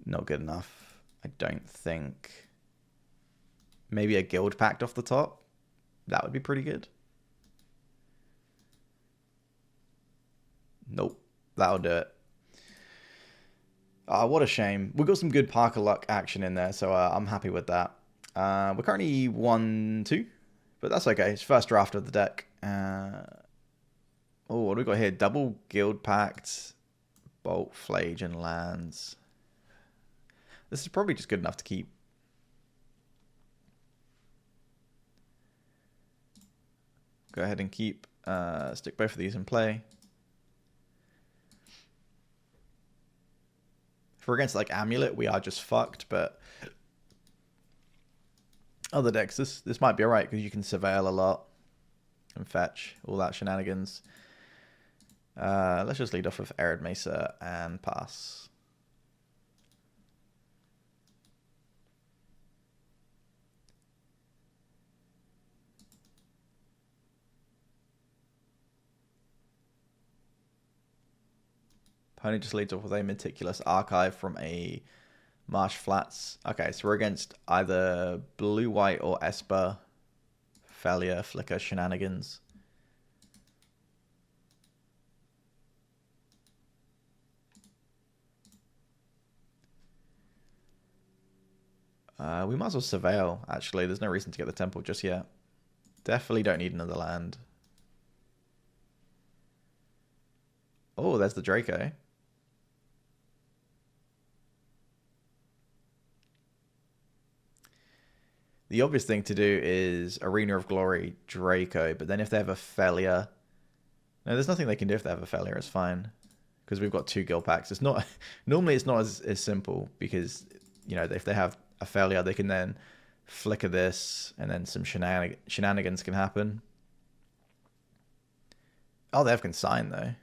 A: Not good enough, I don't think. Maybe a Guild Pact off the top. That would be pretty good. Nope, that'll do it. What a shame. We've got some good Parker Luck action in there, so I'm happy with that. We're currently 1-2, but that's okay. It's first draft of the deck. Oh, what do we got here? Double Guild Pact, Bolt, Flage, and lands. This is probably just good enough to keep. Go ahead and keep. Stick both of these in play. If we're against like Amulet, we are just fucked, but other decks, this might be alright because you can surveil a lot and fetch, all that shenanigans. Let's just lead off with Arid Mesa and pass. Pony just leads off with a Meticulous Archive from a Marsh Flats. Okay, so we're against either Blue White or Esper. Failure, Flicker, Shenanigans. We might as well Surveil, actually. There's no reason to get the Temple just yet. Definitely don't need another land. Oh, there's the Draco. The obvious thing to do is Arena of Glory, Draco, but then if they have a failure... No, there's nothing they can do if they have a failure, it's fine. Because we've got 2 guild packs. It's not... Normally it's not as simple, because, you know, if they have a failure, they can then flicker this, and then some shenanigans can happen. Oh, they have Consign, though.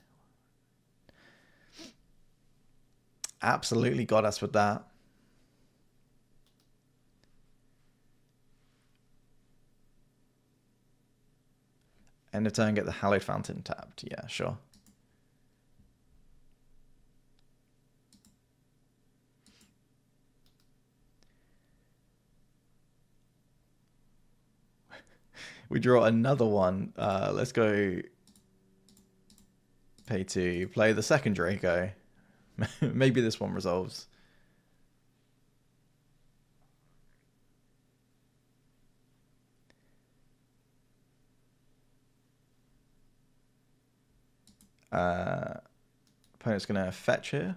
A: Absolutely got us with that. End of turn, get the Hallowed Fountain tapped. Yeah, sure. We draw another one. Let's go pay 2. Play the second Draco. Maybe this one resolves. Opponent's going to fetch here.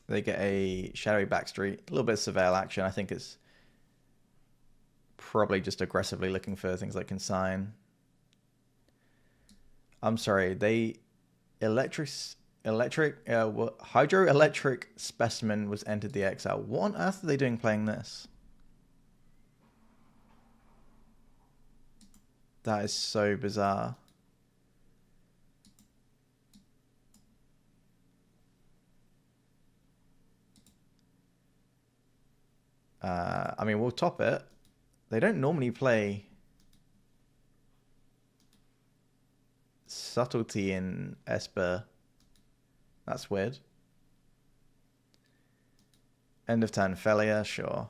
A: They get a Shadowy Backstreet. A little bit of Surveil action. I think it's probably just aggressively looking for things like Consign. I'm sorry, they... Hydroelectric Specimen was entered the exile. What on earth are they doing playing this? That is so bizarre. I mean, we'll top it. They don't normally play Subtlety in Esper. That's weird. End of turn failure, sure.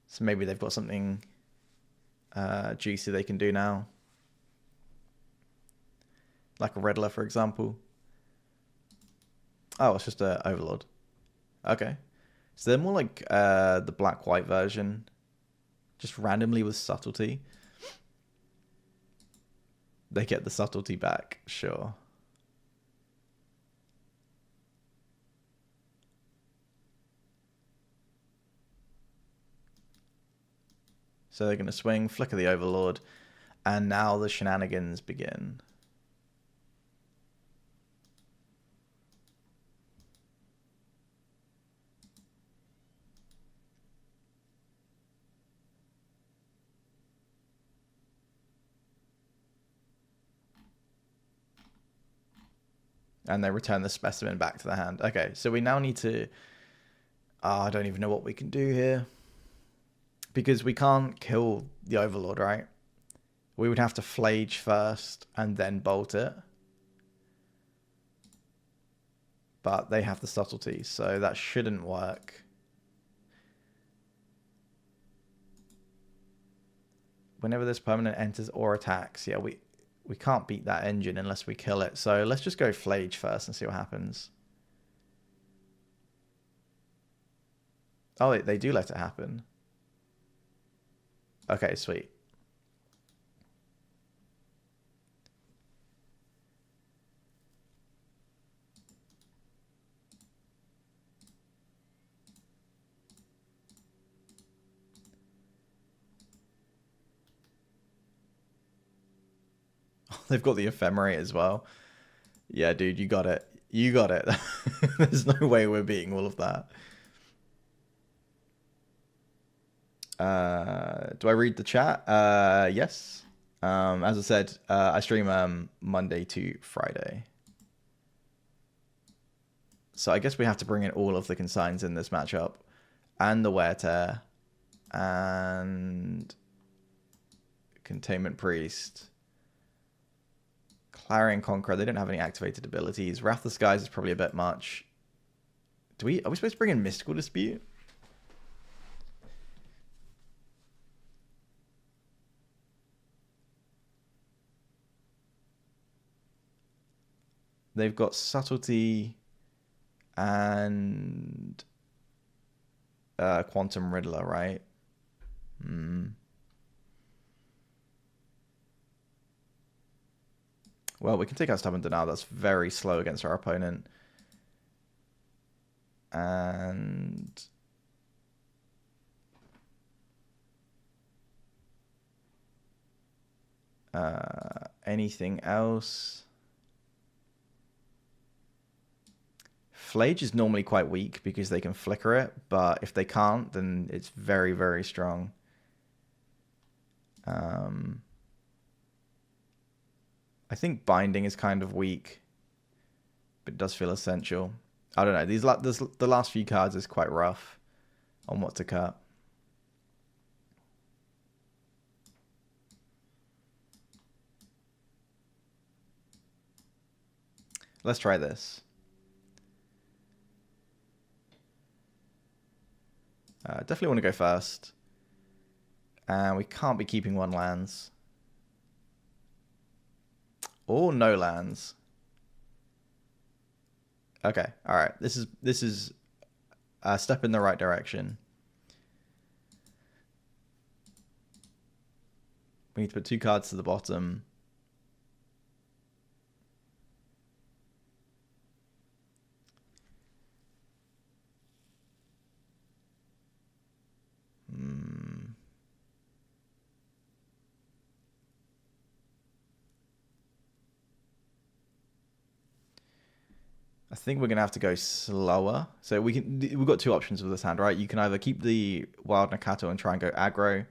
A: So maybe they've got something juicy they can do now. Like a Riddler, for example. Oh, it's just a Overlord. Okay. So they're more like the black-white version. Just randomly with Subtlety. They get the Subtlety back, sure. So they're going to swing, flicker the Overlord, and now the shenanigans begin. And they return the specimen back to the hand. Okay, so we now need to... I don't even know what we can do here. Because we can't kill the Overlord, right? We would have to Flage first and then bolt it. But they have the Subtlety, so that shouldn't work. Whenever this permanent enters or attacks, yeah, we can't beat that engine unless we kill it. So let's just go Flage first and see what happens. Oh, they do let it happen. Okay, sweet. They've got the Ephemerate as well. Yeah, dude, you got it. You got it. There's no way we're beating all of that. Do I read the chat? Yes. As I said, I stream Monday to Friday. So I guess we have to bring in all of the consigns in this matchup. And the Wear Tear. And Containment Priest. Clarion Conqueror, they don't have any activated abilities. Wrath of the Skies is probably a bit much. Are we supposed to bring in Mystical Dispute? They've got Subtlety and Quantum Riddler, right? Well, we can take out Stubborn Denial. That's very slow against our opponent. And anything else? Flage is normally quite weak because they can flicker it, but if they can't, then it's very, very strong. I think Binding is kind of weak, but it does feel essential. I don't know. The last few cards is quite rough on what to cut. Let's try this. Definitely want to go first. And we can't be keeping one lands. Or no lands. Okay, alright. This is a step in the right direction. We need to put 2 cards to the bottom. I think we're gonna have to go slower. So we've got 2 options with this hand, right? You can either keep the Wild Nakato and try and go aggro.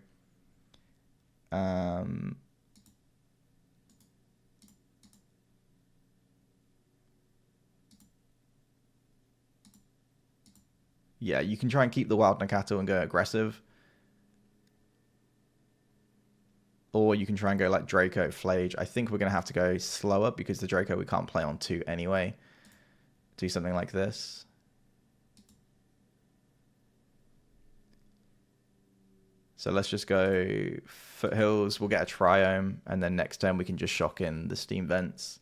A: Yeah, you can try and keep the Wild Nakato and go aggressive. Or you can try and go like Draco, Flage. I think we're going to have to go slower because the Draco we can't play on 2 anyway. Do something like this. So let's just go Foothills. We'll get a Triome. And then next turn we can just shock in the Steam Vents.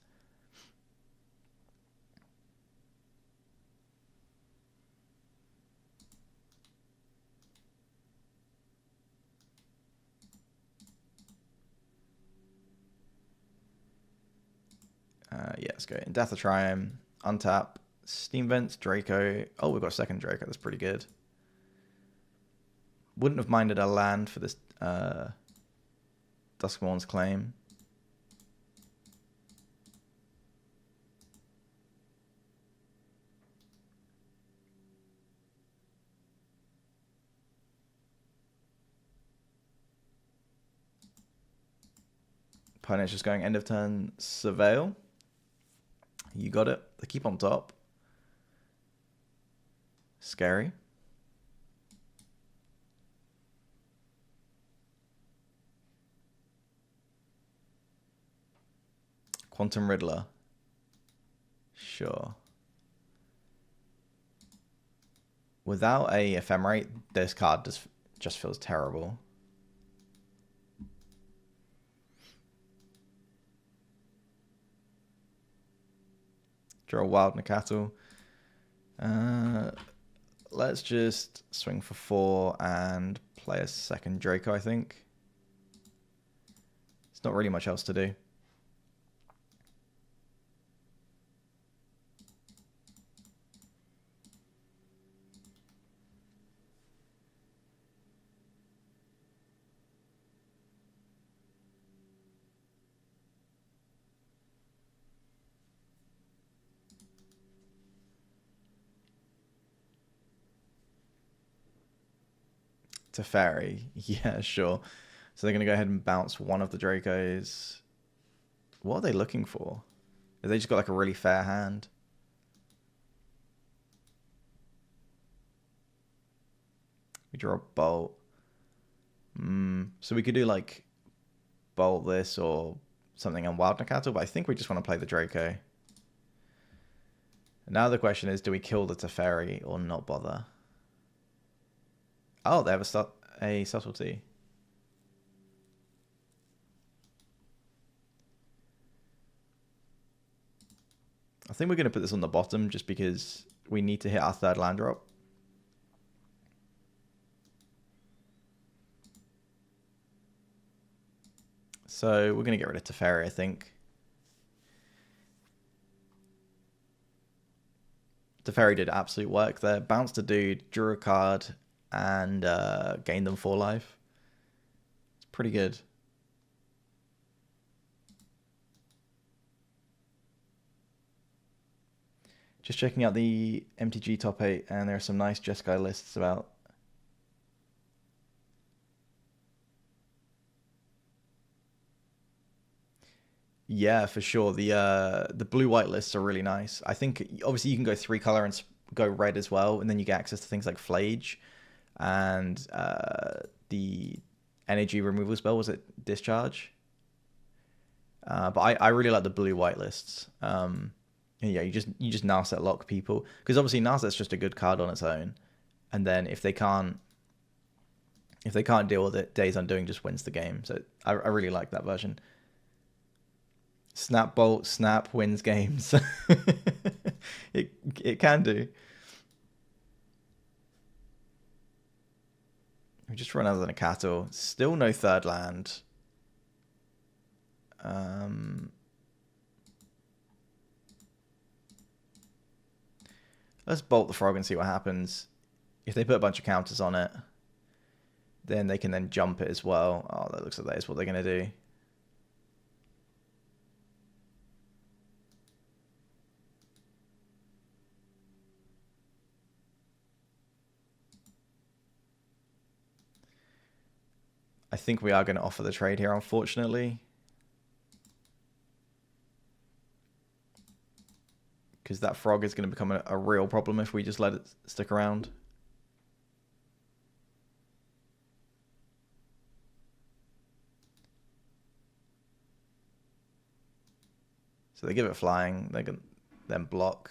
A: Yeah, let's go in Death of Triumph, untap, Steam Vents, Draco. Oh, we've got a second Draco. That's pretty good. Wouldn't have minded a land for this Duskmourn's Claim. Opponent's just going end of turn, Surveil. You got it. They keep on top. Scary. Quantum Riddler. Sure. Without a Ephemerate, this card just feels terrible. Draw a Wild Nakato. Let's just swing for 4 and play a second Draco, I think. There's not really much else to do. Teferi. Yeah, sure. So they're going to go ahead and bounce one of the Dracos. What are they looking for? Have they just got like a really fair hand? We draw a Bolt. So we could do like Bolt this or something on Wild Nakato, but I think we just want to play the Draco. Now the question is, do we kill the Teferi or not bother? Oh, they have a subtlety. I think we're going to put this on the bottom just because we need to hit our third land drop. So we're going to get rid of Teferi, I think. Teferi did absolute work there. Bounced a dude, drew a card, and gained them 4 life. It's pretty good. Just checking out the MTG top 8, and there are some nice Jeskai lists about. Yeah, for sure. The blue-white lists are really nice. I think obviously you can go 3 color and go red as well, and then you get access to things like Flage and the energy removal spell. Was it Discharge? But I really like the blue-white lists. Yeah, you just Narset lock people because obviously Narset's just a good card on its own, and then if they can't deal with it, Days Undoing just wins the game. So I really like that version. Snap Bolt, Snap wins games. It can do. We just run out of the Nakato. Still no third land. Let's bolt the frog and see what happens. If they put a bunch of counters on it, then they can then jump it as well. Oh, that looks like that is what they're going to do. I think we are going to offer the trade here, unfortunately. Because that frog is going to become a real problem if we just let it stick around. So they give it flying. They can then block.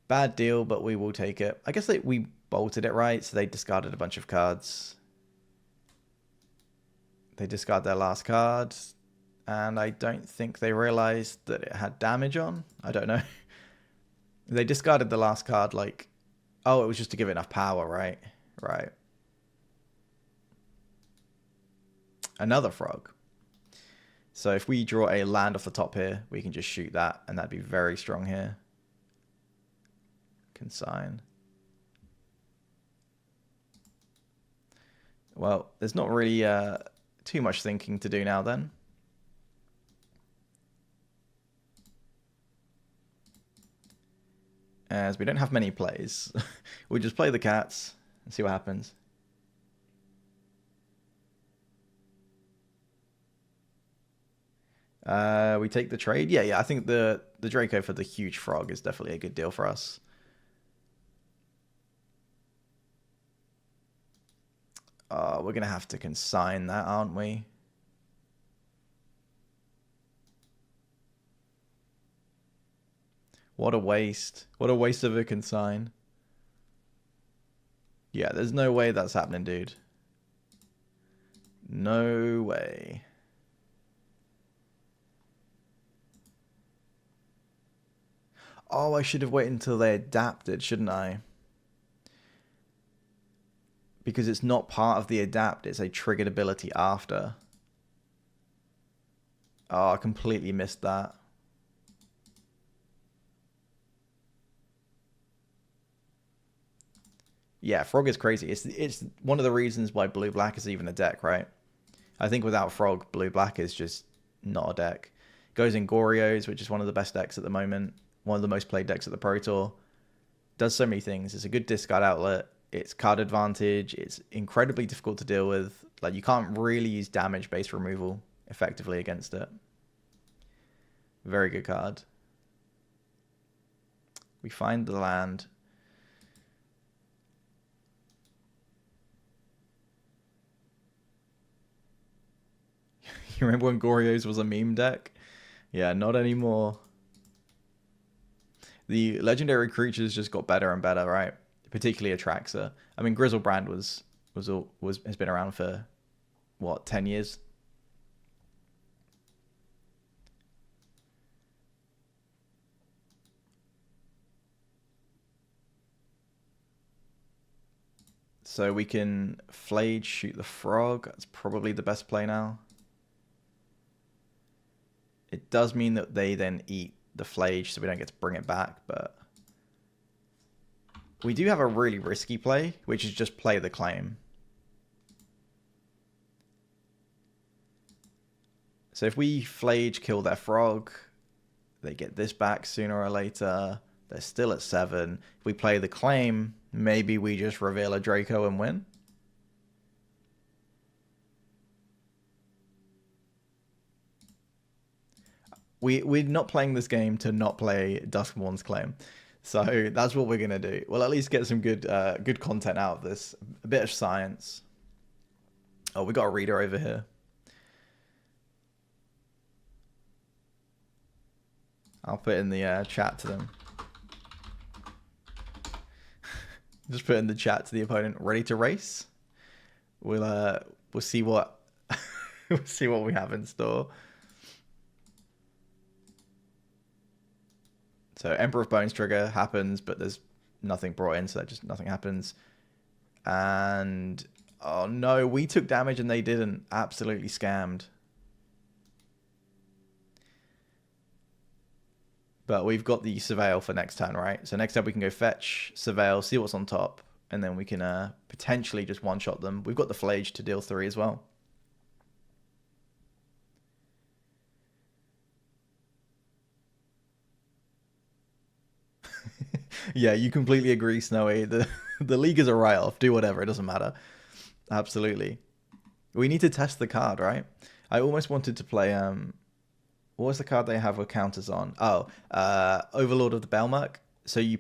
A: Bad deal, but we will take it. I guess we bolted it right, so they discarded a bunch of cards. They discard their last card. And I don't think they realized that it had damage on. I don't know. They discarded the last card like, oh, it was just to give it enough power, right? Right. Another frog. So if we draw a land off the top here, we can just shoot that, and that'd be very strong here. Consign. Well, there's not really too much thinking to do now then. As we don't have many plays. We'll just play the cats and see what happens. We take the trade. Yeah. I think the Draco for the huge frog is definitely a good deal for us. We're going to have to consign that, aren't we? What a waste. What a waste of a consign. Yeah, there's no way that's happening, dude. No way. Oh, I should have waited until they adapted, shouldn't I? Because it's not part of the adapt, it's a triggered ability after. Oh, I completely missed that. Yeah, Frog is crazy. It's one of the reasons why Blue-Black is even a deck, right? I think without Frog, Blue-Black is just not a deck. Goes in Gorios, which is one of the best decks at the moment. One of the most played decks at the Pro Tour. Does so many things. It's a good discard outlet. It's card advantage. It's incredibly difficult to deal with. Like, you can't really use damage-based removal effectively against it. Very good card. We find the land. You remember when Goryo's was a meme deck? Yeah, not anymore. The legendary creatures just got better and better, right? Particularly Atraxa. I mean, Grizzlebrand has been around for what, 10 years? So we can Flage, shoot the frog. That's probably the best play now. It does mean that they then eat the Flage, so we don't get to bring it back, but we do have a really risky play, which is just play the claim. So if we Flage kill their frog, they get this back sooner or later. They're still at 7. If we play the claim, maybe we just reveal a Draco and win. We're not playing this game to not play Duskmourn's Claim. So that's what we're going to do. We'll at least get some good content out of this. A bit of science. Oh, we got a reader over here. I'll put in the chat to them. Just put in the chat to the opponent. Ready to race? We'll see what we'll see what we have in store. So Emperor of Bones trigger happens, but there's nothing brought in, so that just nothing happens. And oh no, we took damage and they didn't. Absolutely scammed. But we've got the Surveil for next turn, right? So next time we can go fetch, Surveil, see what's on top, and then we can potentially just one-shot them. We've got the Flage to deal 3 as well. Yeah, you completely agree, Snowy. The league is a write-off. Do whatever, it doesn't matter. Absolutely. We need to test the card, right? I almost wanted to play... what was the card they have with counters on? Oh, Overlord of the Belmerk. So you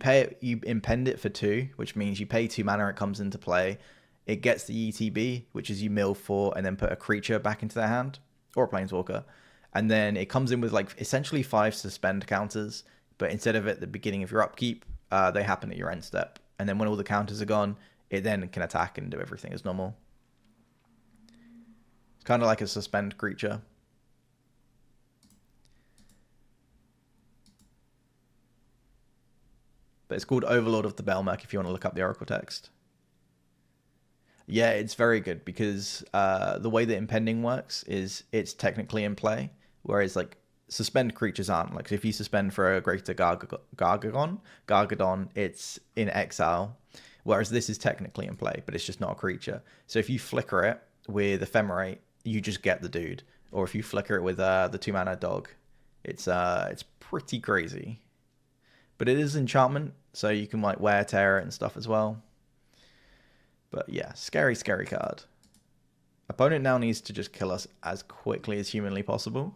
A: impend it for 2, which means you pay 2 mana, it comes into play. It gets the ETB, which is you mill 4 and then put a creature back into their hand, or a planeswalker. And then it comes in with like essentially 5 suspend counters, but instead of at the beginning of your upkeep, they happen at your end step. And then when all the counters are gone, it then can attack and do everything as normal. It's kind of like a suspend creature. But it's called Overlord of the Belmerk if you want to look up the Oracle text. Yeah, it's very good because the way that impending works is it's technically in play, whereas like suspend creatures aren't. Like if you suspend for a greater Gargadon, it's in exile, whereas this is technically in play, but it's just not a creature. So if you flicker it with Ephemerate, you just get the dude. Or if you flicker it with the 2 mana dog, it's pretty crazy. But it is enchantment, so you can like wear tear it and stuff as well. But yeah, scary card. Opponent now needs to just kill us as quickly as humanly possible.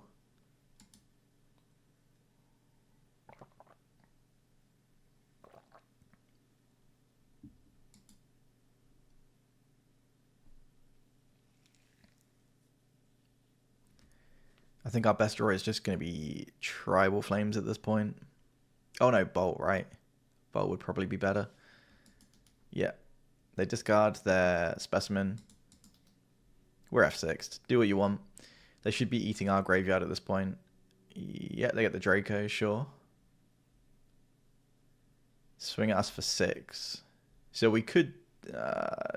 A: I think our best draw is just going to be Tribal Flames at this point. Oh no, Bolt, right? Bolt would probably be better. Yeah. They discard their Specimen. We're F6'd. Do what you want. They should be eating our graveyard at this point. Yeah, they get the Draco, sure. Swing at us for 6. So we could...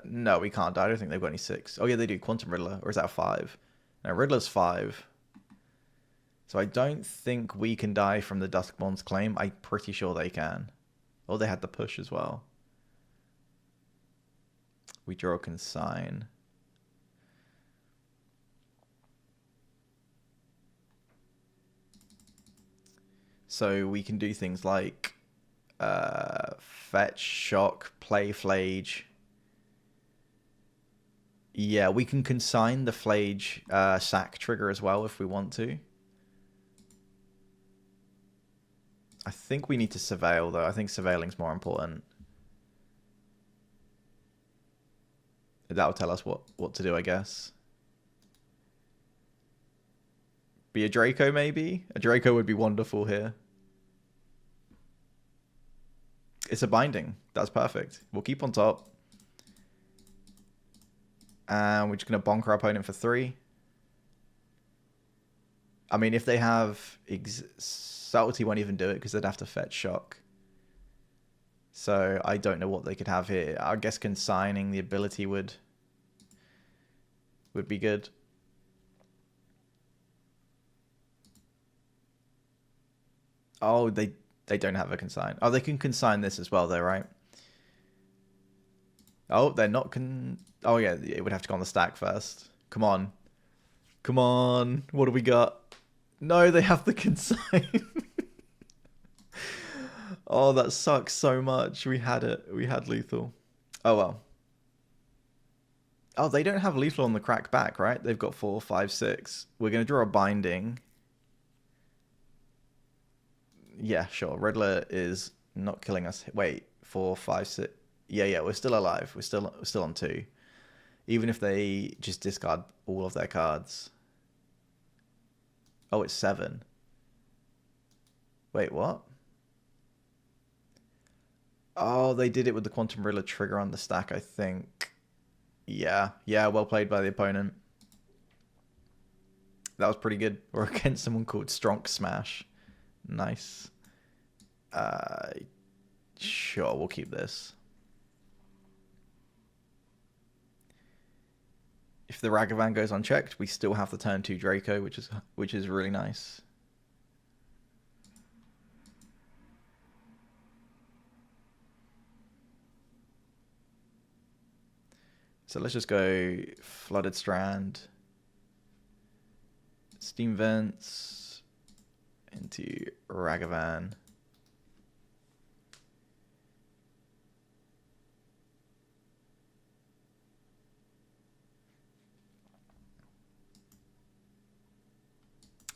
A: no, we can't. I don't think they've got any 6. Oh yeah, they do. Quantum Riddler. Or is that a 5? No, Riddler's 5. So I don't think we can die from the Duskmourn's Claim. I'm pretty sure they can. Oh, they had the push as well. We draw a Consign. So we can do things like fetch, shock, play Flage. Yeah, we can consign the Flage sack trigger as well if we want to. I think we need to surveil, though. I think surveilling's more important. That'll tell us what to do, I guess. Be a Draco, maybe? A Draco would be wonderful here. It's a binding. That's perfect. We'll keep on top. And we're just going to bonk our opponent for 3. I mean, if they have... Subtlety won't even do it because they'd have to fetch Shock. So I don't know what they could have here. I guess consigning the ability would be good. Oh, they don't have a consign. Oh, they can consign this as well though, right? Oh, they're not oh yeah, it would have to go on the stack first. Come on. Come on. What do we got? No, they have the consign. Oh, that sucks so much. We had it. We had lethal. Oh well. Oh, they don't have lethal on the crack back, right? They've got 4, 5, 6. We're going to draw a binding. Yeah, sure. Riddler is not killing us. Wait, 4, 5, 6. Yeah, we're still alive. We're still on 2. Even if they just discard all of their cards. Oh, it's 7. Wait, what? Oh, they did it with the Quantum Riddler trigger on the stack, I think. Yeah, well played by the opponent. That was pretty good. We're against someone called Stronk Smash. Nice. Sure, we'll keep this. If the Ragavan goes unchecked, we still have the turn 2 Draco, which is really nice. So let's just go Flooded Strand, Steam Vents, into Ragavan.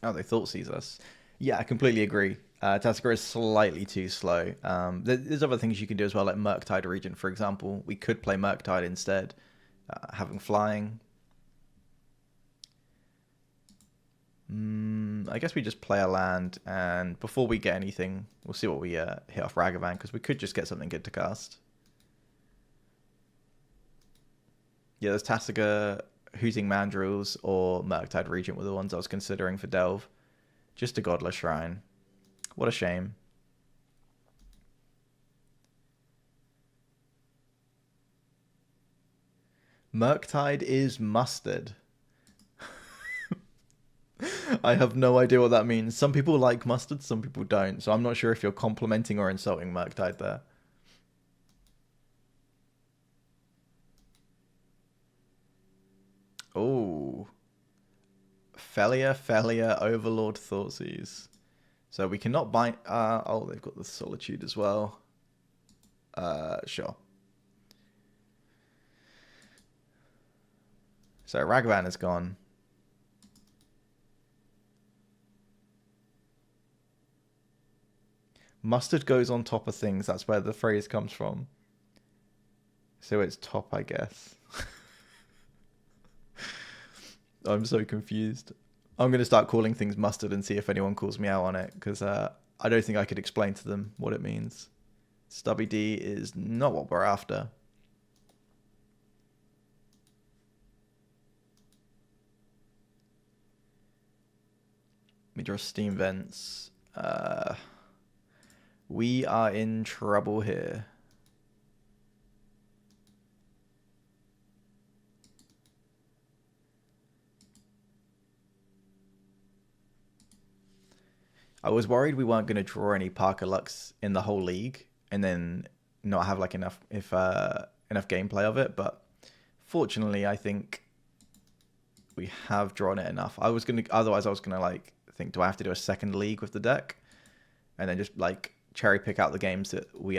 A: Oh, they thought sees us. Yeah, I completely agree. Tasigur is slightly too slow. There's other things you can do as well, like Murktide Regent, for example. We could play Murktide instead, having flying. I guess we just play a land, and before we get anything, we'll see what we hit off Ragavan, because we could just get something good to cast. Yeah, there's Tasigur, Hooting Mandrills, or Murktide Regent were the ones I was considering for Delve. Just a Godless Shrine. What a shame. Murktide is mustard. I have no idea what that means. Some people like mustard, some people don't. So I'm not sure if you're complimenting or insulting Murktide there. Oh. Felia, Overlord, Thoughtseize. So we cannot bind... oh, they've got the Solitude as well. Sure. So Ragavan is gone. Mustard goes on top of things. That's where the phrase comes from. So it's top, I guess. I'm so confused. I'm going to start calling things mustard and see if anyone calls me out on it, because I don't think I could explain to them what it means. Stubby D is not what we're after. Let me draw Steam Vents. We are in trouble here. I was worried we weren't going to draw any Parker Lux in the whole league and then not have like enough gameplay of it, but fortunately I think we have drawn it enough. Otherwise I was gonna like think, do I have to do a second league with the deck and then just like cherry pick out the games that we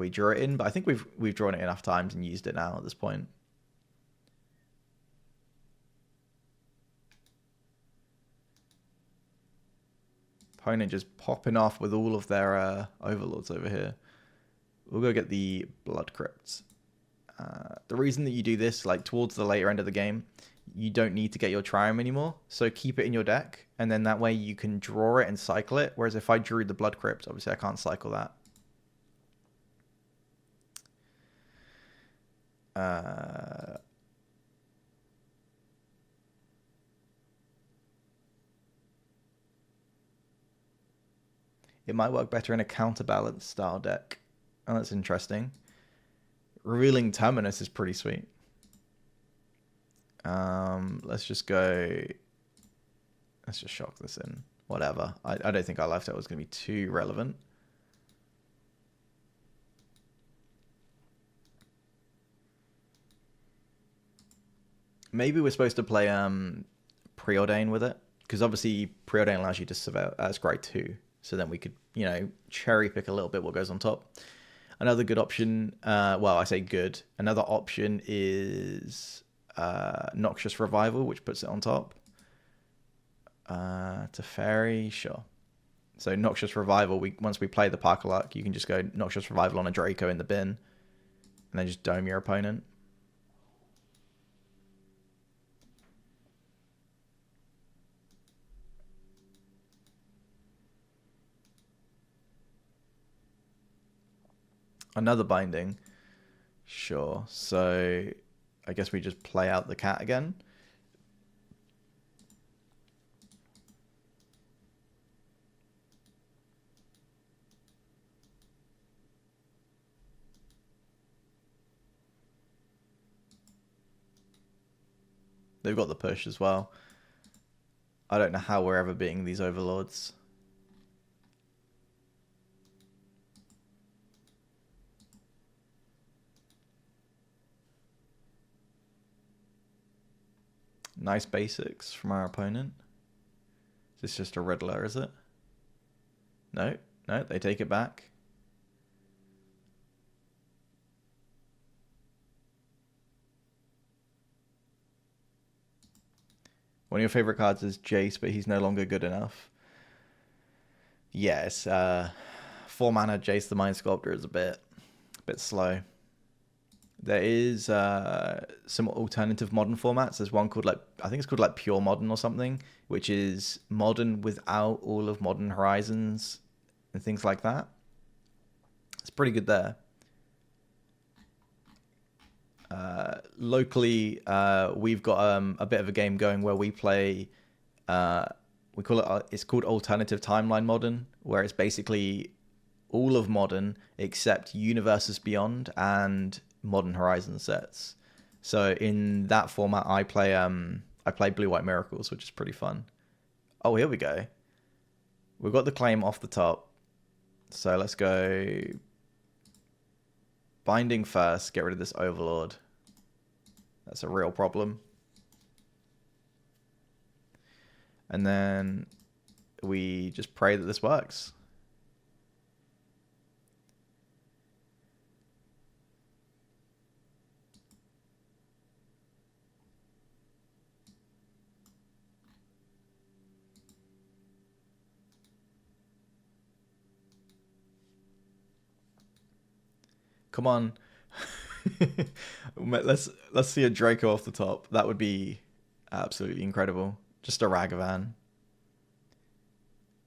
A: drew it in? But I think we've drawn it enough times and used it now at this point. Opponent just popping off with all of their overlords over here. We'll go get the Blood Crypts. The reason that you do this, like towards the later end of the game, you don't need to get your Triumph anymore. So keep it in your deck, and then that way you can draw it and cycle it. Whereas if I drew the Blood Crypt, obviously I can't cycle that. It might work better in a counterbalance style deck. Oh, that's interesting. Revealing Terminus is pretty sweet. Let's just go. Let's just shock this in. Whatever. I don't think our lifestyle was going to be too relevant. Maybe we're supposed to play Preordain with it, because obviously Preordain allows you to scry 2. So then we could, you know, cherry pick a little bit what goes on top. Another good option, well, I say good. Another option is Noxious Revival, which puts it on top. Teferi, sure. So Noxious Revival, once we play the Parker Luck, you can just go Noxious Revival on a Draco in the bin, and then just dome your opponent. Another binding. Sure. So I guess we just play out the cat again. They've got the push as well. I don't know how we're ever beating these overlords. Nice basics from our opponent. Is this just a Riddler, is it? No, no, they take it back. One of your favorite cards is Jace, but he's no longer good enough. Yes, 4 mana Jace the Mind Sculptor is a bit slow. There is some alternative modern formats. There's one called I think it's called like Pure Modern or something, which is modern without all of Modern Horizons and things like that. It's pretty good there. Locally, we've got a bit of a game going where we play. We call it. It's called Alternative Timeline Modern, where it's basically all of Modern except Universes Beyond and Modern Horizon sets. So in that format, I play Blue White Miracles, which is pretty fun. Oh, here we go. We've got the claim off the top. So let's go binding first, get rid of this Overlord. That's a real problem. And then we just pray that this works. Come on. let's see a Draco off the top. That would be absolutely incredible. Just a Ragavan.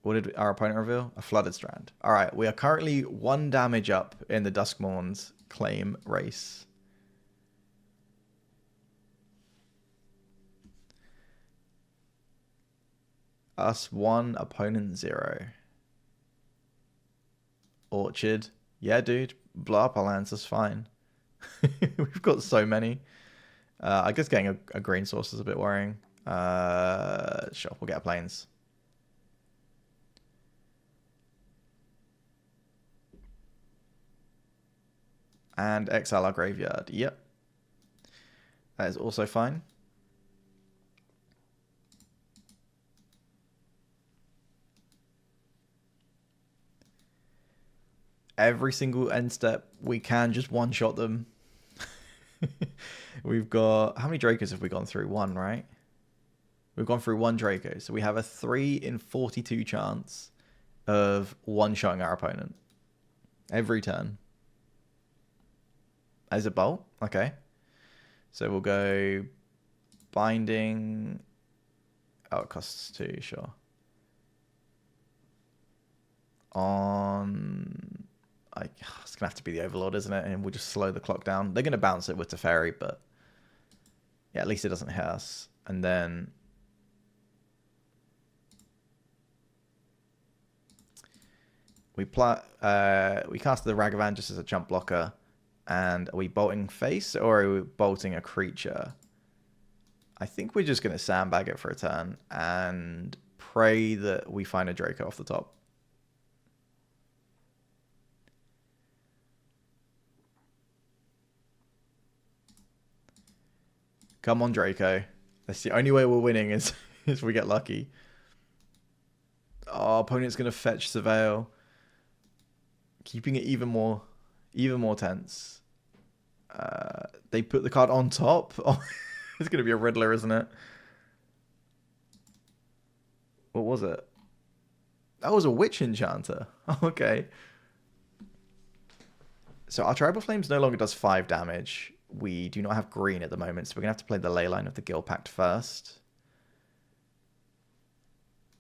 A: What did our opponent reveal? A Flooded Strand. Alright, we are currently 1 damage up in the Duskmourn's claim race. Us 1, opponent 0. Orchard. Yeah, dude. Blow up our lands, that's fine. We've got so many. I guess getting a green source is a bit worrying. Sure, we'll get planes. And exile our graveyard. Yep. That is also fine. Every single end step, we can just one-shot them. We've got... How many Dracos have we gone through? 1, right? We've gone through 1 Draco. So we have a 3 in 42 chance of one-shotting our opponent. Every turn. As a bolt? Okay. So we'll go Binding. Oh, it costs 2, sure. On... it's going to have to be the Overlord, isn't it? And we'll just slow the clock down. They're going to bounce it with Teferi, but... yeah, at least it doesn't hit us. And then... we cast the Ragavan just as a jump blocker. And are we bolting face or are we bolting a creature? I think we're just going to sandbag it for a turn and pray that we find a Draco off the top. Come on, Draco. That's the only way we're winning is if we get lucky. Oh, opponent's going to fetch Surveil. Keeping it even more tense. They put the card on top. Oh, it's going to be a Riddler, isn't it? What was it? That was a Witch Enchanter. Okay. So our Tribal Flames no longer does 5 damage. We do not have green at the moment, so we're going to have to play the Leyline of the Guild Pact first.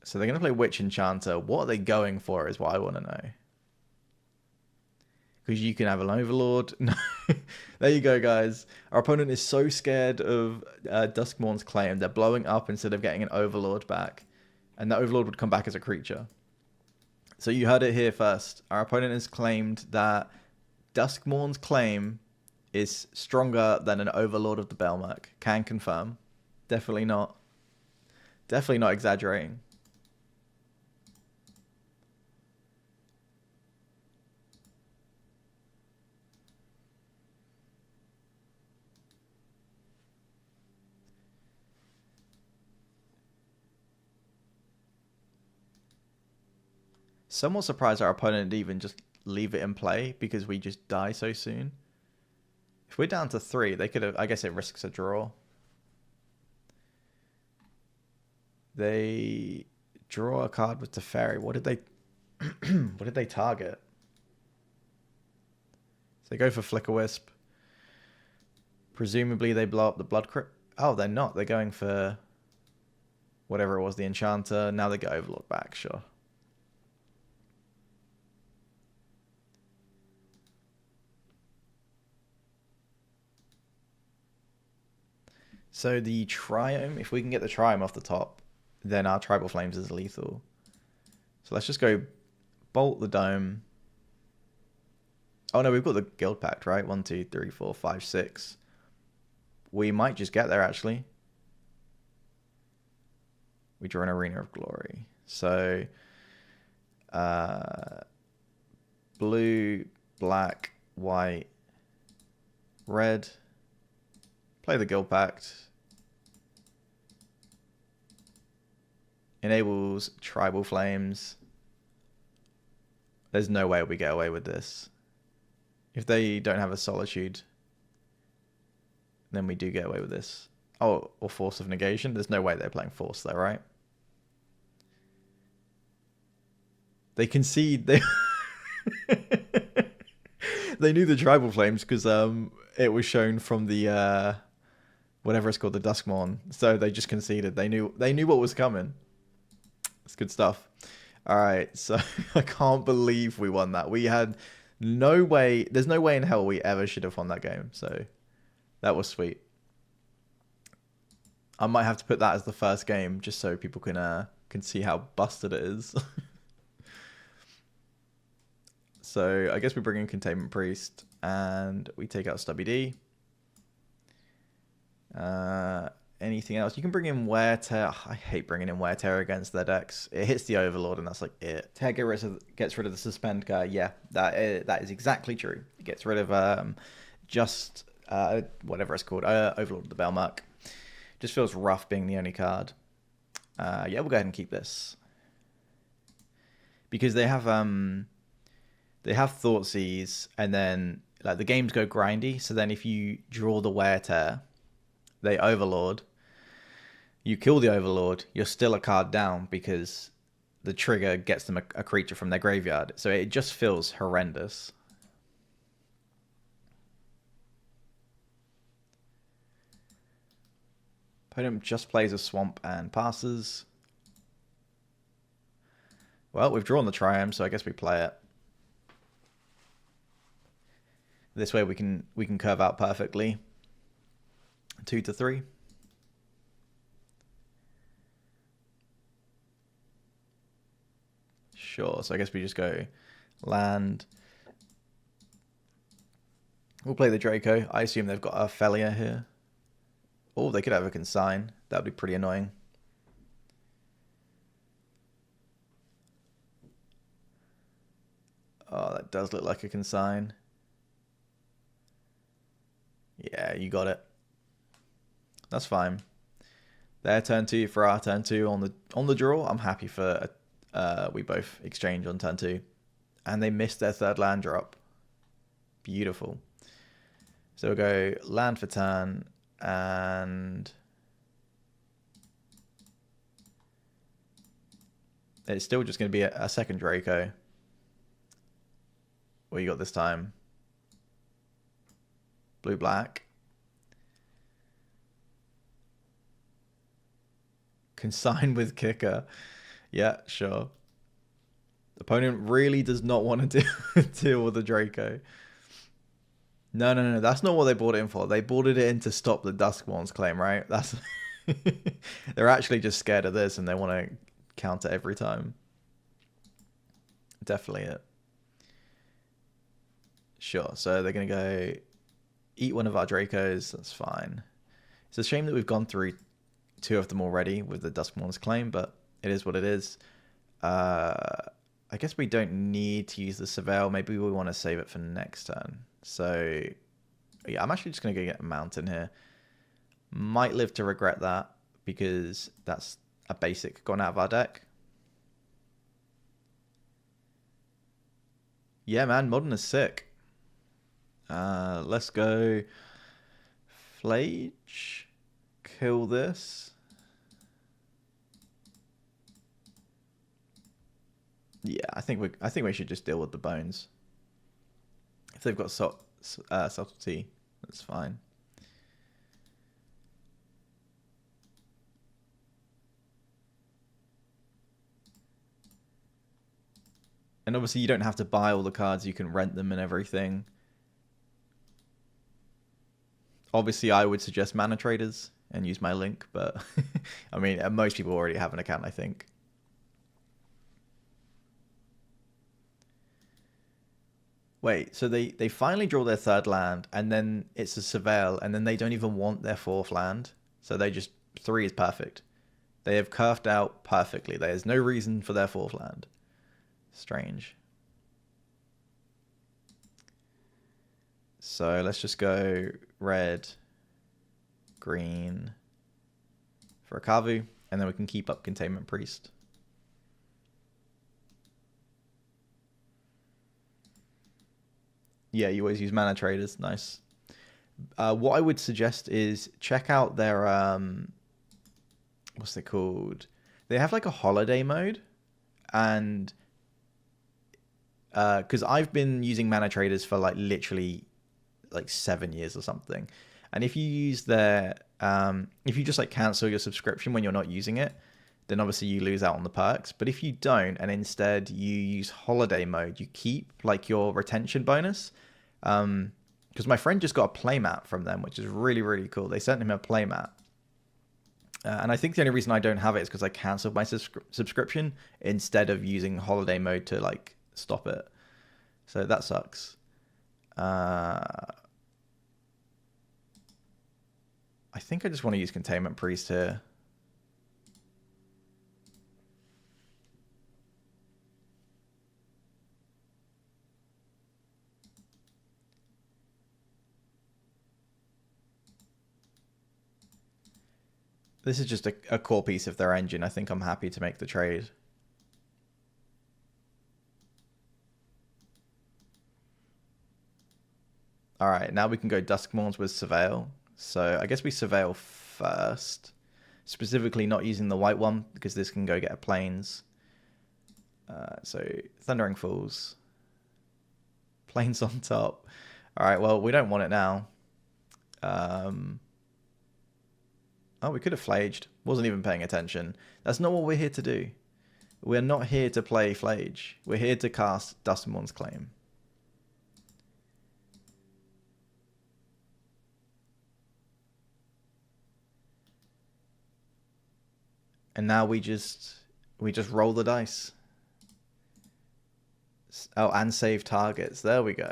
A: So they're going to play Witch Enchanter. What are they going for is what I want to know. Because you can have an Overlord. No. There you go, guys. Our opponent is so scared of Duskmourn's Claim. They're blowing up instead of getting an Overlord back. And that Overlord would come back as a creature. So you heard it here first. Our opponent has claimed that Duskmourn's Claim is stronger than an Overlord of the Belmerk. Can confirm. Definitely not. Definitely not exaggerating. Somewhat surprised our opponent didn't even just leave it in play because we just die so soon. If we're down to 3, they could have... I guess it risks a draw. They draw a card with Teferi. What did they... what did they target? So they go for Flicker Wisp. Presumably they blow up the Blood Crypt. Oh, they're not. They're going for whatever it was, the Enchanter. Now they get Overlord back, sure. So the Triome, if we can get the Triome off the top, then our Tribal Flames is lethal. So let's just go bolt the Dome. Oh no, we've got the Guild Pact, right? 1, 2, 3, 4, 5, 6. We might just get there, actually. We draw an Arena of Glory. So, blue, black, white, red. Play the Guild Pact. Enables Tribal Flames. There's no way we get away with this. If they don't have a Solitude, then we do get away with this. Oh, or Force of Negation. There's no way they're playing Force though, right? They concede. They they knew the Tribal Flames because it was shown from the whatever it's called, the Duskmourn. So they just conceded. They knew what was coming. It's good stuff. All right, so I can't believe we won that. We had no way. There's no way in hell we ever should have won that game. So that was sweet. I might have to put that as the first game just so people can see how busted it is. So I guess we bring in Containment Priest and we take out Stubby D. Anything else? You can bring in Wear Tear. I hate bringing in Wear Tear against their decks. It hits the Overlord and that's like it. Tear gets rid of the Suspend guy. Yeah, that is exactly true. It gets rid of whatever it's called, Overlord of the Belmerk. Just feels rough being the only card. Yeah, we'll go ahead and keep this because they have Thoughtseize and then like the games go grindy. So then if you draw the Wear Tear, they Overlord. You kill the Overlord, you're still a card down because the trigger gets them a creature from their graveyard. So it just feels horrendous. Opponent just plays a swamp and passes. Well, we've drawn the triumph, so I guess we play it. This way we can curve out perfectly. 2 to 3. Sure, so I guess we just go land. We'll play the Draco. I assume they've got a Felia here. Oh, they could have a consign. That would be pretty annoying. Oh, that does look like a consign. Yeah, you got it. That's fine. Their turn 2 for our turn 2 on the draw. I'm happy for we both exchange on turn 2. And they missed their third land drop. Beautiful. So we'll go land for turn, and it's still just going to be a second Draco. What you got this time? Blue-black. Consign with kicker. Yeah, sure. The opponent really does not want to deal with the Draco. No. That's not what they bought it in for. They bought it in to stop the Duskmourn's claim, right? That's they're actually just scared of this and they want to counter every time. Definitely it. Sure. So they're going to go eat one of our Dracos. That's fine. It's a shame that we've gone through 2 of them already with the Duskmourn's claim, but it is what it is. I guess we don't need to use the Surveil. Maybe we want to save it for next turn. So, yeah, I'm actually just going to go get a mountain here. Might live to regret that because that's a basic gone out of our deck. Yeah, man, Modern is sick. Let's go Flage. Kill this. Yeah, I think we should just deal with the bones. If they've got subtlety, that's fine. And obviously you don't have to buy all the cards, you can rent them and everything. Obviously I would suggest Mana Traders and use my link, but I mean, most people already have an account, I think. Wait, so they finally draw their third land, and then it's a Surveil, and then they don't even want their fourth land. So they just... 3 is perfect. They have curved out perfectly. There's no reason for their fourth land. Strange. So let's just go red, green for a Kavu, and then we can keep up Containment Priest. Yeah, you always use Mana Traders. Nice. What I would suggest is check out their... what's it called? They have like a holiday mode. And... because I've been using Mana Traders for like literally like 7 years or something. And if you use their... if you just like cancel your subscription when you're not using it, then obviously you lose out on the perks. But if you don't, and instead you use holiday mode, you keep like your retention bonus. Because my friend just got a playmat from them, which is really, really cool. They sent him a playmat. And I think the only reason I don't have it is because I canceled my subscription instead of using holiday mode to like stop it. So that sucks. I think I just want to use Containment Priest here. This is just a core piece of their engine. I think I'm happy to make the trade. All right, now we can go Duskmourns with Surveil. So I guess we Surveil first. Specifically not using the white one, because this can go get a Plains. So Thundering Falls. Plains on top. All right, well, we don't want it now. Oh, we could have flaged. Wasn't even paying attention. That's not what we're here to do. We're not here to play Flage. We're here to cast Dustmourn's Claim. And now we just roll the dice. Oh, and save targets. There we go.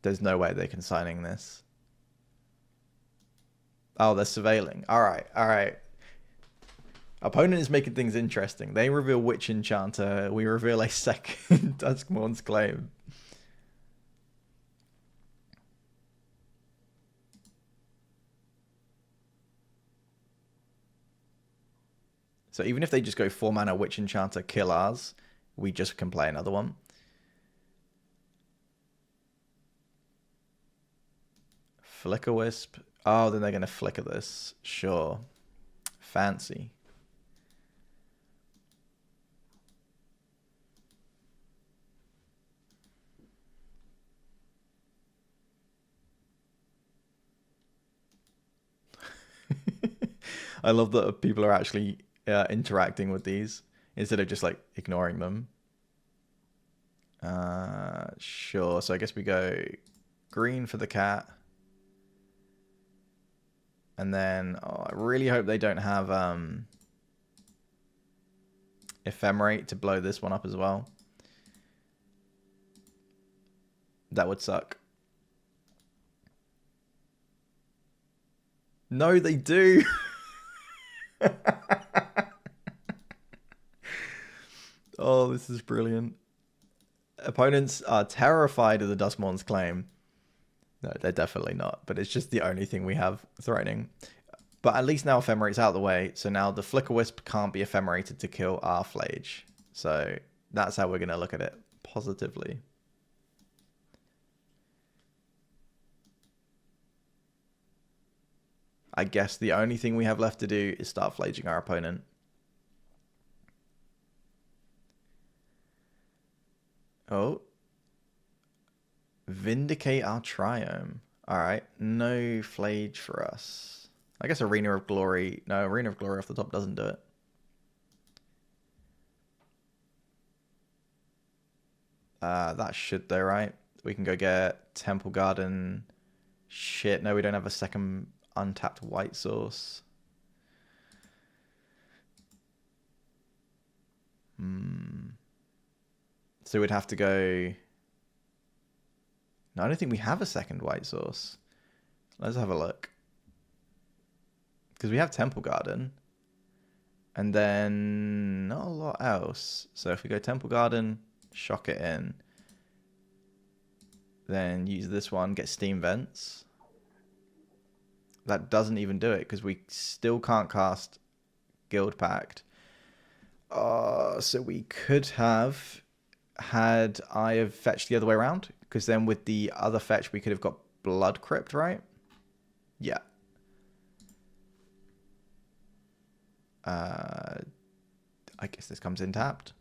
A: There's no way they're consigning this. Oh, they're surveilling. All right, all right. Opponent is making things interesting. They reveal Witch Enchanter. We reveal a second Duskmourn's Claim. So even if they just go 4 mana Witch Enchanter, kill ours, we just can play another one. Flicker Wisp. Oh, then they're going to flicker this. Sure. Fancy. I love that people are actually interacting with these instead of just like ignoring them. Sure. So I guess we go green for the cat. And then I really hope they don't have Ephemerate to blow this one up as well. That would suck. No, they do. Oh, this is brilliant. Opponents are terrified of the Dustmourn's Claim. No, they're definitely not, but it's just the only thing we have threatening. But at least now Ephemerate's out of the way, so now the Flicker Wisp can't be ephemerated to kill our Flage. So that's how we're going to look at it positively. I guess the only thing we have left to do is start flaging our opponent. Oh. Vindicate our Triome. Alright, no Flage for us. I guess Arena of Glory. No, Arena of Glory off the top doesn't do it. That should though, right? We can go get Temple Garden. Shit, no, we don't have a second untapped white source. So we'd have to go... No, I don't think we have a second white source. Let's have a look. Because we have Temple Garden. And then not a lot else. So if we go Temple Garden, shock it in. Then use this one, get Steam Vents. That doesn't even do it because we still can't cast Guild Pact. So we could have had Eye of Fetch the other way around. Because then with the other fetch, we could have got Blood Crypt, right? Yeah. I guess this comes in tapped.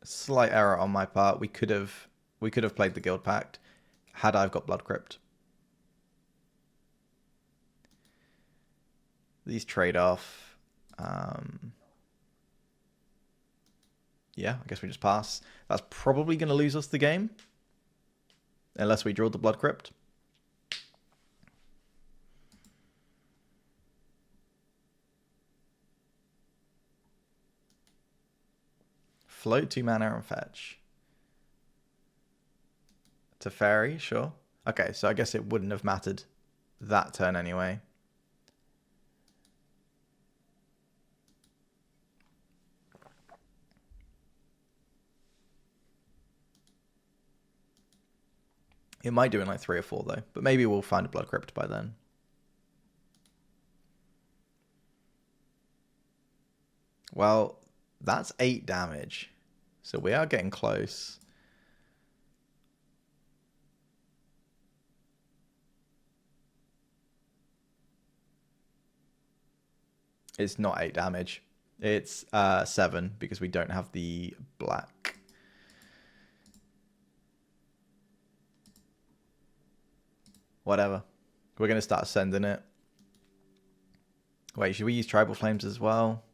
A: Slight error on my part. We could have played the Guild Pact had I got Blood Crypt. These trade off. Yeah, I guess we just pass. That's probably going to lose us the game. Unless we draw the Blood Crypt. Float 2 mana and fetch. Teferi, sure. Okay, so I guess it wouldn't have mattered that turn anyway. It might do in like 3 or 4 though, but maybe we'll find a Blood Crypt by then. Well, that's 8 damage. So we are getting close. It's not 8 damage. It's 7 because we don't have the black. Whatever. We're going to start sending it. Wait, should we use Tribal Flames as well?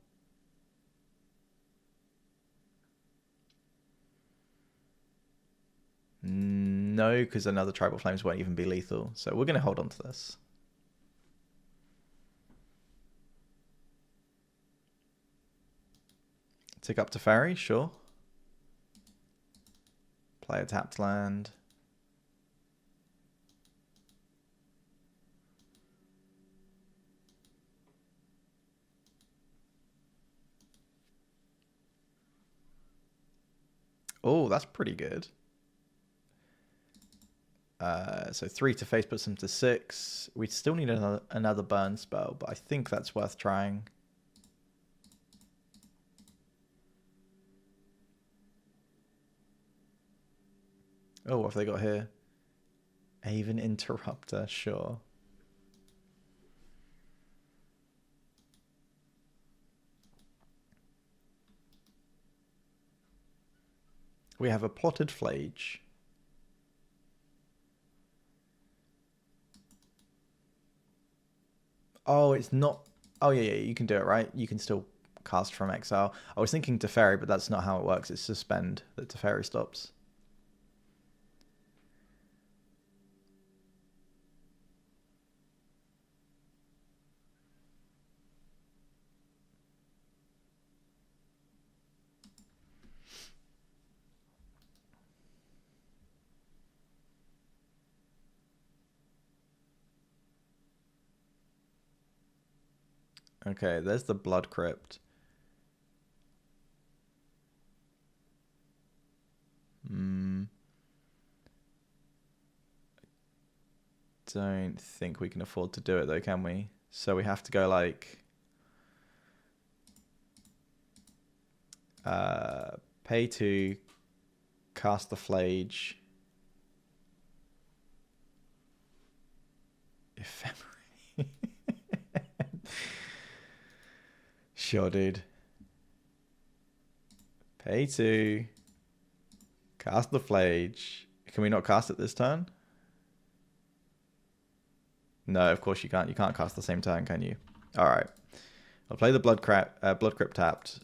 A: No, because another Tribal Flames won't even be lethal. So we're going to hold on to this. Tick up to Ferry, sure. Play a tapped land. Oh, that's pretty good. So 3 to face puts them to 6. We still need another burn spell, but I think that's worth trying. Oh, what have they got here? Haven Interrupter, sure. We have a Plotted Flage. Oh, it's not... Oh, yeah, you can do it, right? You can still cast from exile. I was thinking Teferi, but that's not how it works. It's suspend that Teferi stops. Okay, there's the Blood Crypt. Don't think we can afford to do it though, can we? So we have to go like pay to cast the Flage. Ephemery. Sure, dude. Pay to cast the Flage. Can we not cast it this turn? No, of course you can't. You can't cast the same turn, can you? All right. I'll play the Blood Crypt tapped.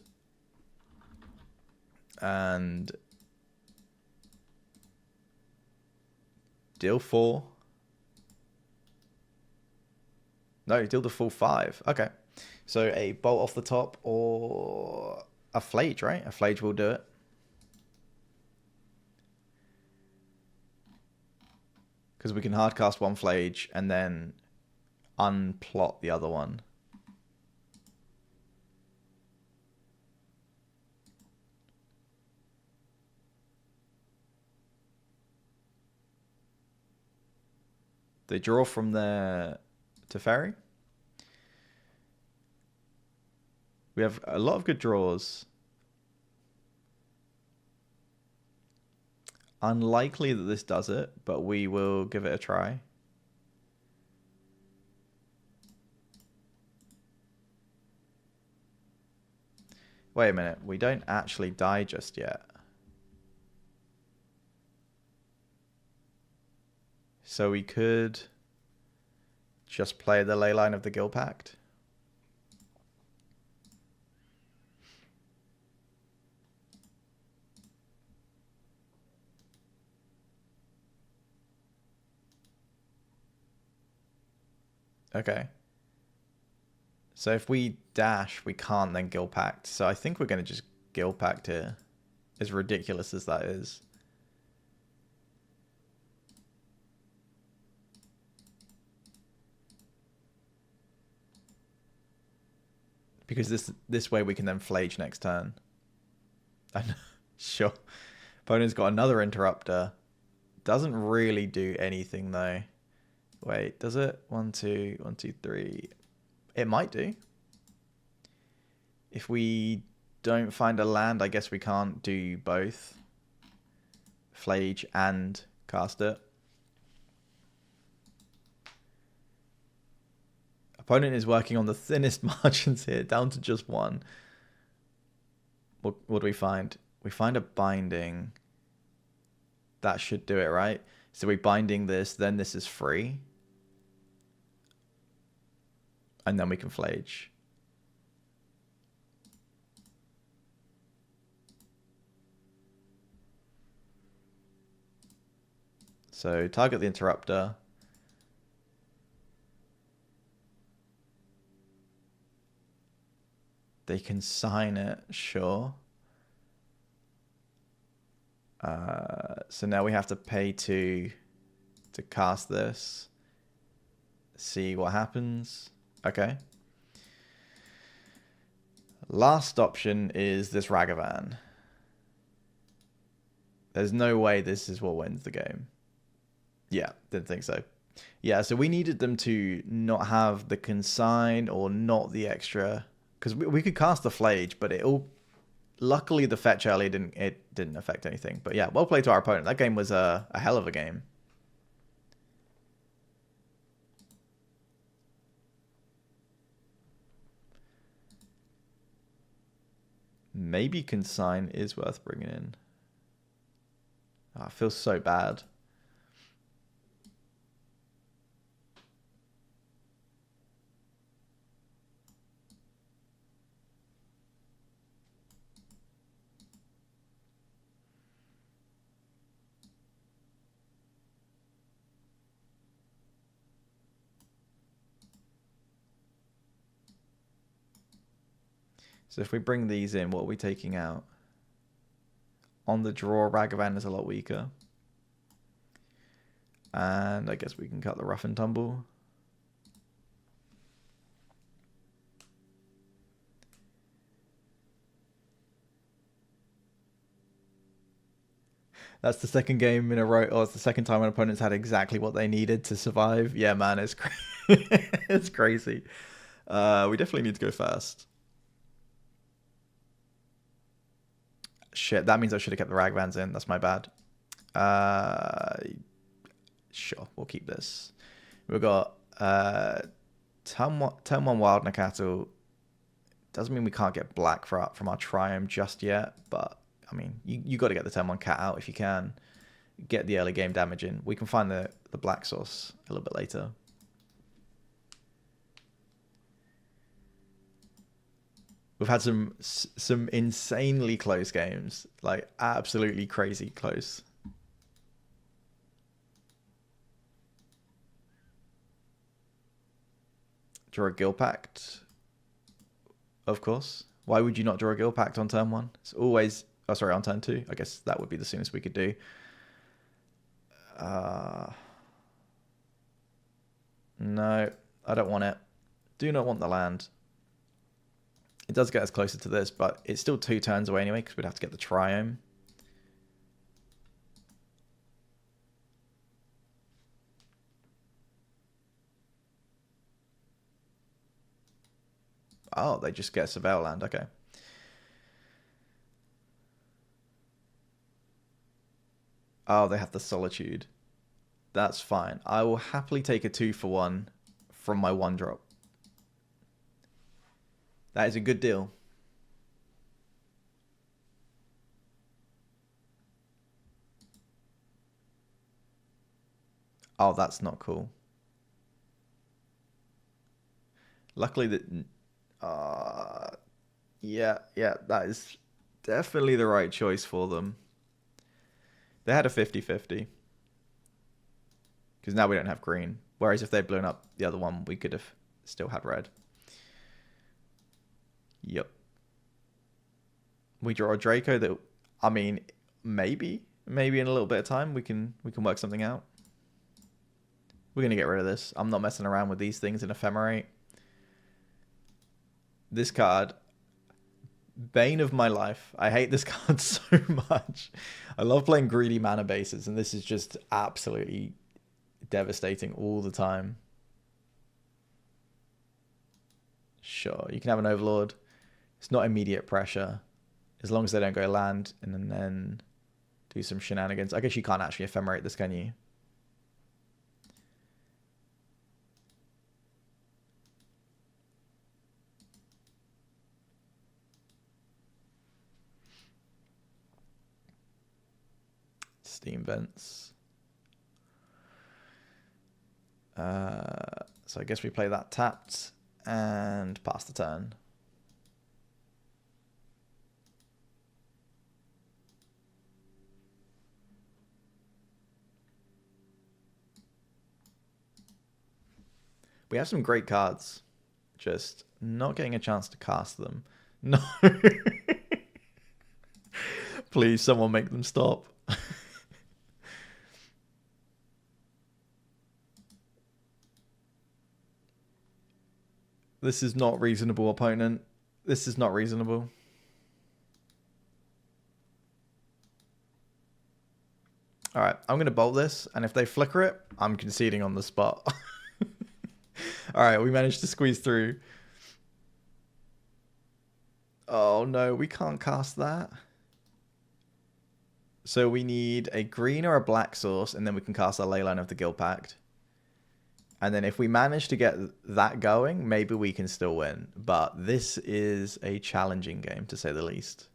A: And deal 4. No, deal the full 5. Okay. So a bolt off the top or a Flage, right? A Flage will do it. Because we can hardcast one Flage and then unplot the other one. They draw from their Teferi. We have a lot of good draws. Unlikely that this does it, but we will give it a try. Wait a minute, we don't actually die just yet. So we could just play the Leyline of the Guild Pact. Okay. So if we dash, we can't then Guild Pact. So I think we're going to just Guild Pact here. As ridiculous as that is. Because this way we can then Flage next turn. Sure. Opponent's got another Interrupter. Doesn't really do anything though. Wait, does it? 1, 2, 1, 2, 3. It might do. If we don't find a land, I guess we can't do both. Flage and cast it. Opponent is working on the thinnest margins here, down to just 1. What do we find? We find a binding. That should do it, right? So we're binding this, then this is free. and then we can flage. So target the interrupter. They can sign it, sure. So now we have to pay to cast this. See what happens. Okay. Last option is this Ragavan. There's no way this is what wins the game. Yeah, didn't think so. Yeah, so we needed them to not have the consign or not the extra, because we could cast the Flage, but it all. Luckily, the fetch early didn't affect anything. But yeah, well played to our opponent. That game was a hell of a game. Maybe consign is worth bringing in. Oh, I feel so bad. So if we bring these in, what are we taking out? On the draw, Ragavan is a lot weaker. And I guess we can cut the rough and tumble. That's the second game in a row, or it's the second time an opponent's had exactly what they needed to survive. Yeah, man, it's it's crazy. We definitely need to go fast. Shit, that means I should have kept the Ragvans in. That's my bad. Sure, we'll keep this. We've got turn one Wild Nakato. Doesn't mean we can't get black from our Triumph just yet, but I mean, you got to get the turn one cat out if you can. Get the early game damage in. We can find the black source a little bit later. We've had some insanely close games, like absolutely crazy close. Draw a Guild Pact, of course. Why would you not draw a Guild Pact on turn one? It's always, oh sorry, on turn two. I guess that would be the soonest we could do. No, I don't want it. Do not want the land. It does get us closer to this, but it's still 2 turns away anyway, because we'd have to get the Triome. Oh, they just get Surveil land, okay. Oh, they have the Solitude. That's fine. I will happily take a 2-for-1 from my 1-drop. That is a good deal. Oh, that's not cool. Luckily that... yeah, that is definitely the right choice for them. They had a 50-50. Because now we don't have green. Whereas if they'd blown up the other one, we could have still had red. Yep. We draw a Draco that, I mean, maybe in a little bit of time we can work something out. We're gonna get rid of this. I'm not messing around with these things in Ephemerate. This card, bane of my life. I hate this card so much. I love playing greedy mana bases, and this is just absolutely devastating all the time. Sure, you can have an Overlord. It's not immediate pressure, as long as they don't go land and then do some shenanigans. I guess you can't actually Ephemerate this, can you? Steam Vents. So I guess we play that tapped. And pass the turn. We have some great cards. Just not getting a chance to cast them. No. Please, someone make them stop. This is not reasonable, opponent. This is not reasonable. All right, I'm going to bolt this, and if they flicker it, I'm conceding on the spot. All right, we managed to squeeze through. Oh, no, we can't cast that. So we need a green or a black source, and then we can cast our Leyline of the Guild Pact. And then if we manage to get that going, maybe we can still win. But this is a challenging game, to say the least.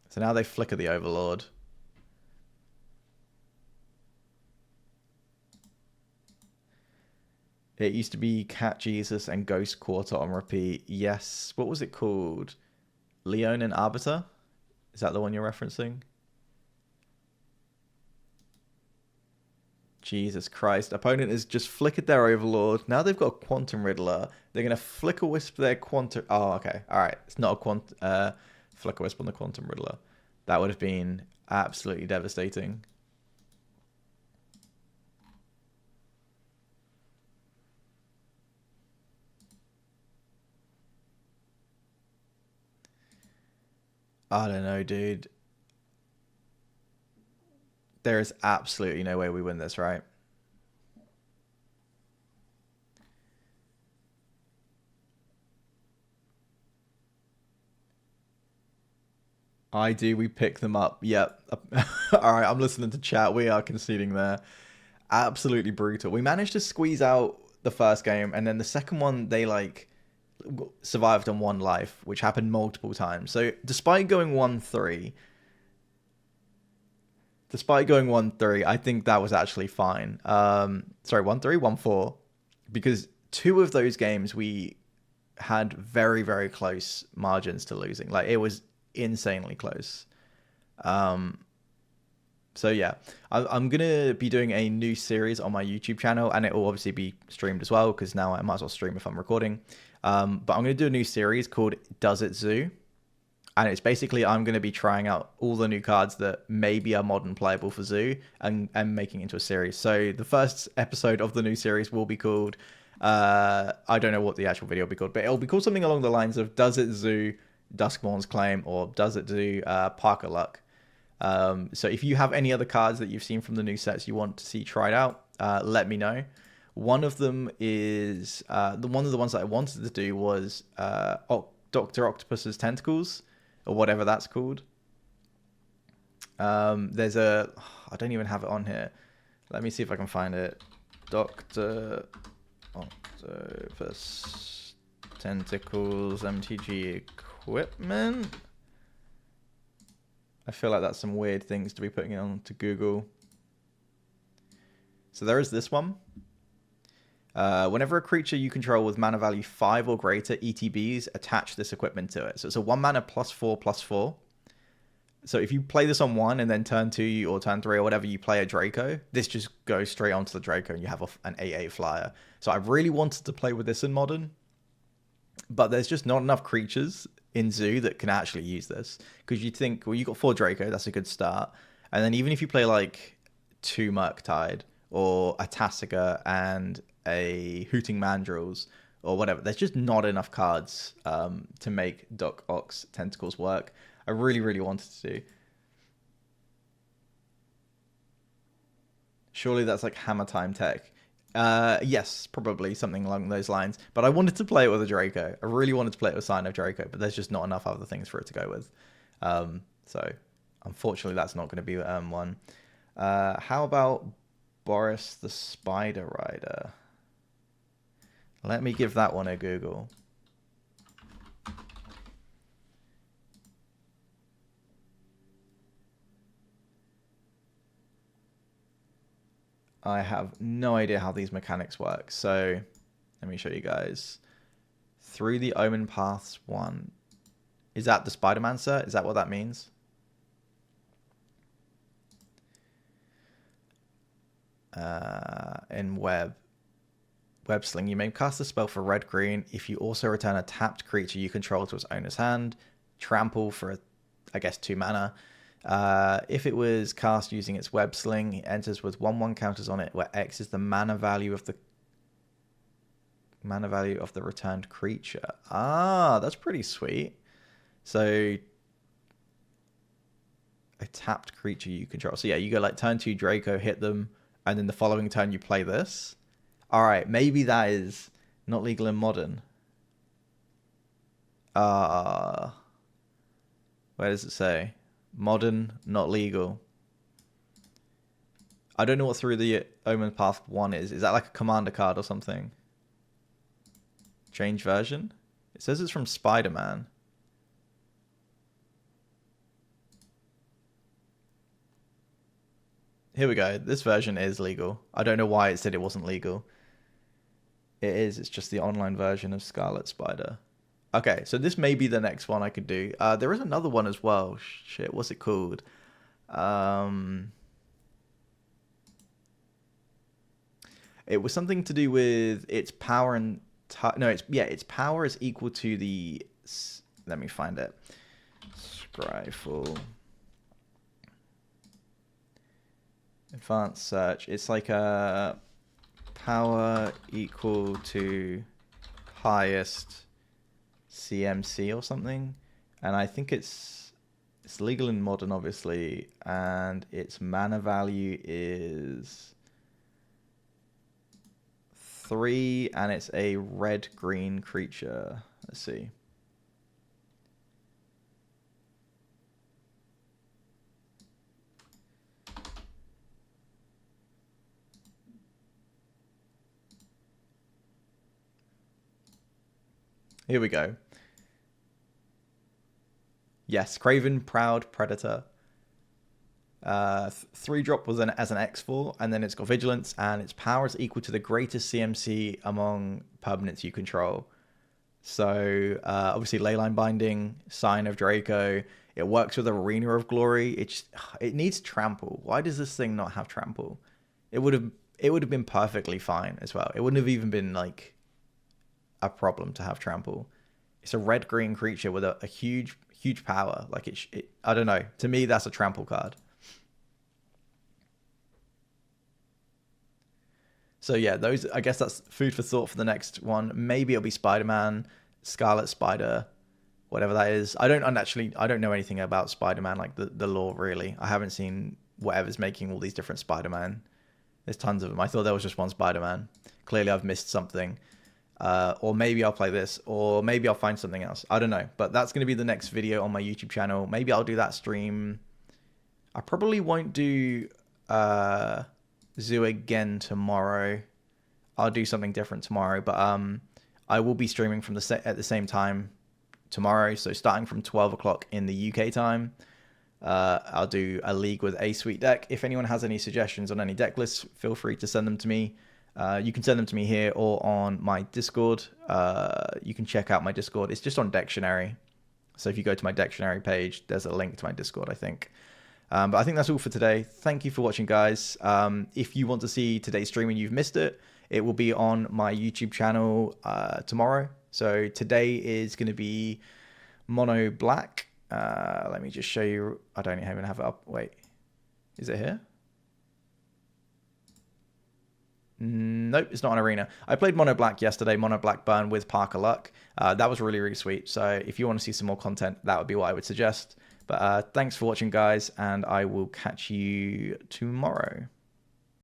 A: So now they flicker the Overlord. It used to be Cat Jesus and Ghost Quarter on repeat. Yes. What was it called? Leon and Arbiter? Is that the one you're referencing? Jesus Christ. Opponent has just flickered their Overlord. Now they've got a Quantum Riddler. They're going to Flicker Wisp their Quantum... Oh, okay. All right. It's not a Flicker Wisp on the Quantum Riddler. That would have been absolutely devastating. I don't know, dude. There is absolutely no way we win this, right? I do. We pick them up. Yep. All right. I'm listening to chat. We are conceding there. Absolutely brutal. We managed to squeeze out the first game, and then the second one, they like survived on one life, which happened multiple times. So despite going 1-3, I think that was actually fine. Sorry, 1-3, 1-4, because two of those games we had very, very close margins to losing. Like, it was insanely close. So yeah, I'm going to be doing a new series on my YouTube channel, and it will obviously be streamed as well, because now I might as well stream if I'm recording. But I'm going to do a new series called Does It Zoo? And it's basically, I'm going to be trying out all the new cards that maybe are modern playable for Zoo and making it into a series. So the first episode of the new series will be called, I don't know what the actual video will be called, but it'll be called something along the lines of Does It Zoo Duskmourn's Claim, or Does It Zoo Parker Luck? So if you have any other cards that you've seen from the new sets you want to see tried out, let me know. One of them is, one of the ones that I wanted to do was Dr. Octopus's Tentacles, or whatever that's called. There's a... I don't even have it on here. Let me see if I can find it. Dr. Octopus Tentacles MTG Equipment. I feel like that's some weird things to be putting on to Google. So there is this one. Whenever a creature you control with mana value 5 or greater ETBs, attach this equipment to it. So it's a 1 mana +4/+4. So if you play this on 1 and then turn 2 or turn 3 or whatever, you play a Draco, this just goes straight onto the Draco and you have an 8/8 flyer. So I really wanted to play with this in Modern, but there's just not enough creatures in Zoo that can actually use this. Because you'd think, well, you got 4 Draco, that's a good start. And then even if you play like 2 Murktide or a Tasiga and a Hooting Mandrills or whatever, there's just not enough cards to make Doc Ox Tentacles work. I really, really wanted to. Surely that's like Hammer Time tech. Yes, probably something along those lines. But I wanted to play it with a Draco. I really wanted to play it with Sign of Draco, but there's just not enough other things for it to go with. So unfortunately, that's not going to be one. How about Boris the Spider Rider? Let me give that one a Google. I have no idea how these mechanics work. So Let me show you guys. Through the Omen Paths 1. Is that the Spider-Man set? Is that what that means? In Web Sling, you may cast a spell for red-green if you also return a tapped creature you control to its owner's hand. Trample for, I guess, 2 mana. If it was cast using its Web Sling, it enters with 1/1 counters on it, where X is the mana value of the returned creature. Ah, that's pretty sweet. So a tapped creature you control. So yeah, you go like turn 2 Draco, hit them, and then the following turn you play this. All right, maybe that is not legal in Modern. Where does it say? Modern, not legal. I don't know what Through the Omen Path 1 is. Is that like a commander card or something? Change version? It says it's from Spider-Man. Here we go. This version is legal. I don't know why it said it wasn't legal. It is. It's just the online version of Scarlet Spider. Okay, so this may be the next one I could do. There is another one as well. Shit, what's it called? It was something to do with its power and... its power is equal to the... Let me find it. Scryfall. Advanced search. It's like a power equal to highest CMC or something, and I think it's legal in Modern, obviously, and its mana value is 3, and it's a red-green creature. Let's see. Here we go. Yes, Craven Proud Predator. 3-drop was as an X4, and then it's got Vigilance, and its power is equal to the greatest CMC among permanents you control. So, obviously, Leyline Binding, Sign of Draco. It works with Arena of Glory. It needs Trample. Why does this thing not have Trample? It would have been perfectly fine as well. It wouldn't have even been like a problem to have Trample. It's a red-green creature with a huge power. Like I don't know. To me, that's a Trample card. So yeah, I guess that's food for thought for the next one. Maybe it'll be Spider-Man, Scarlet Spider, whatever that is. I don't know anything about Spider-Man, like the lore really. I haven't seen whatever's making all these different Spider-Man. There's tons of them. I thought there was just one Spider-Man. Clearly I've missed something. Or maybe I'll play this, or maybe I'll find something else. I don't know, but that's going to be the next video on my YouTube channel. Maybe I'll do that stream. I probably won't do Zoo again tomorrow. I'll do something different tomorrow, but I will be streaming from at the same time tomorrow. So starting from 12 o'clock in the UK time, I'll do a league with a sweet deck. If anyone has any suggestions on any deck lists, feel free to send them to me. You can send them to me here or on my Discord. You can check out my Discord. It's just on Dictionary. So if you go to my Dictionary page, there's a link to my Discord, I think. But I think that's all for today. Thank you for watching, guys. If you want to see today's stream and you've missed it, it will be on my YouTube channel tomorrow. So today is going to be Mono Black. Let me just show you. I don't even have it up. Wait, is it here? Nope, it's not an arena. I played Mono Black yesterday, Mono Black Burn with Parker Luck. That was really, really sweet. So if you want to see some more content, that would be what I would suggest. But thanks for watching, guys, and I will catch you tomorrow.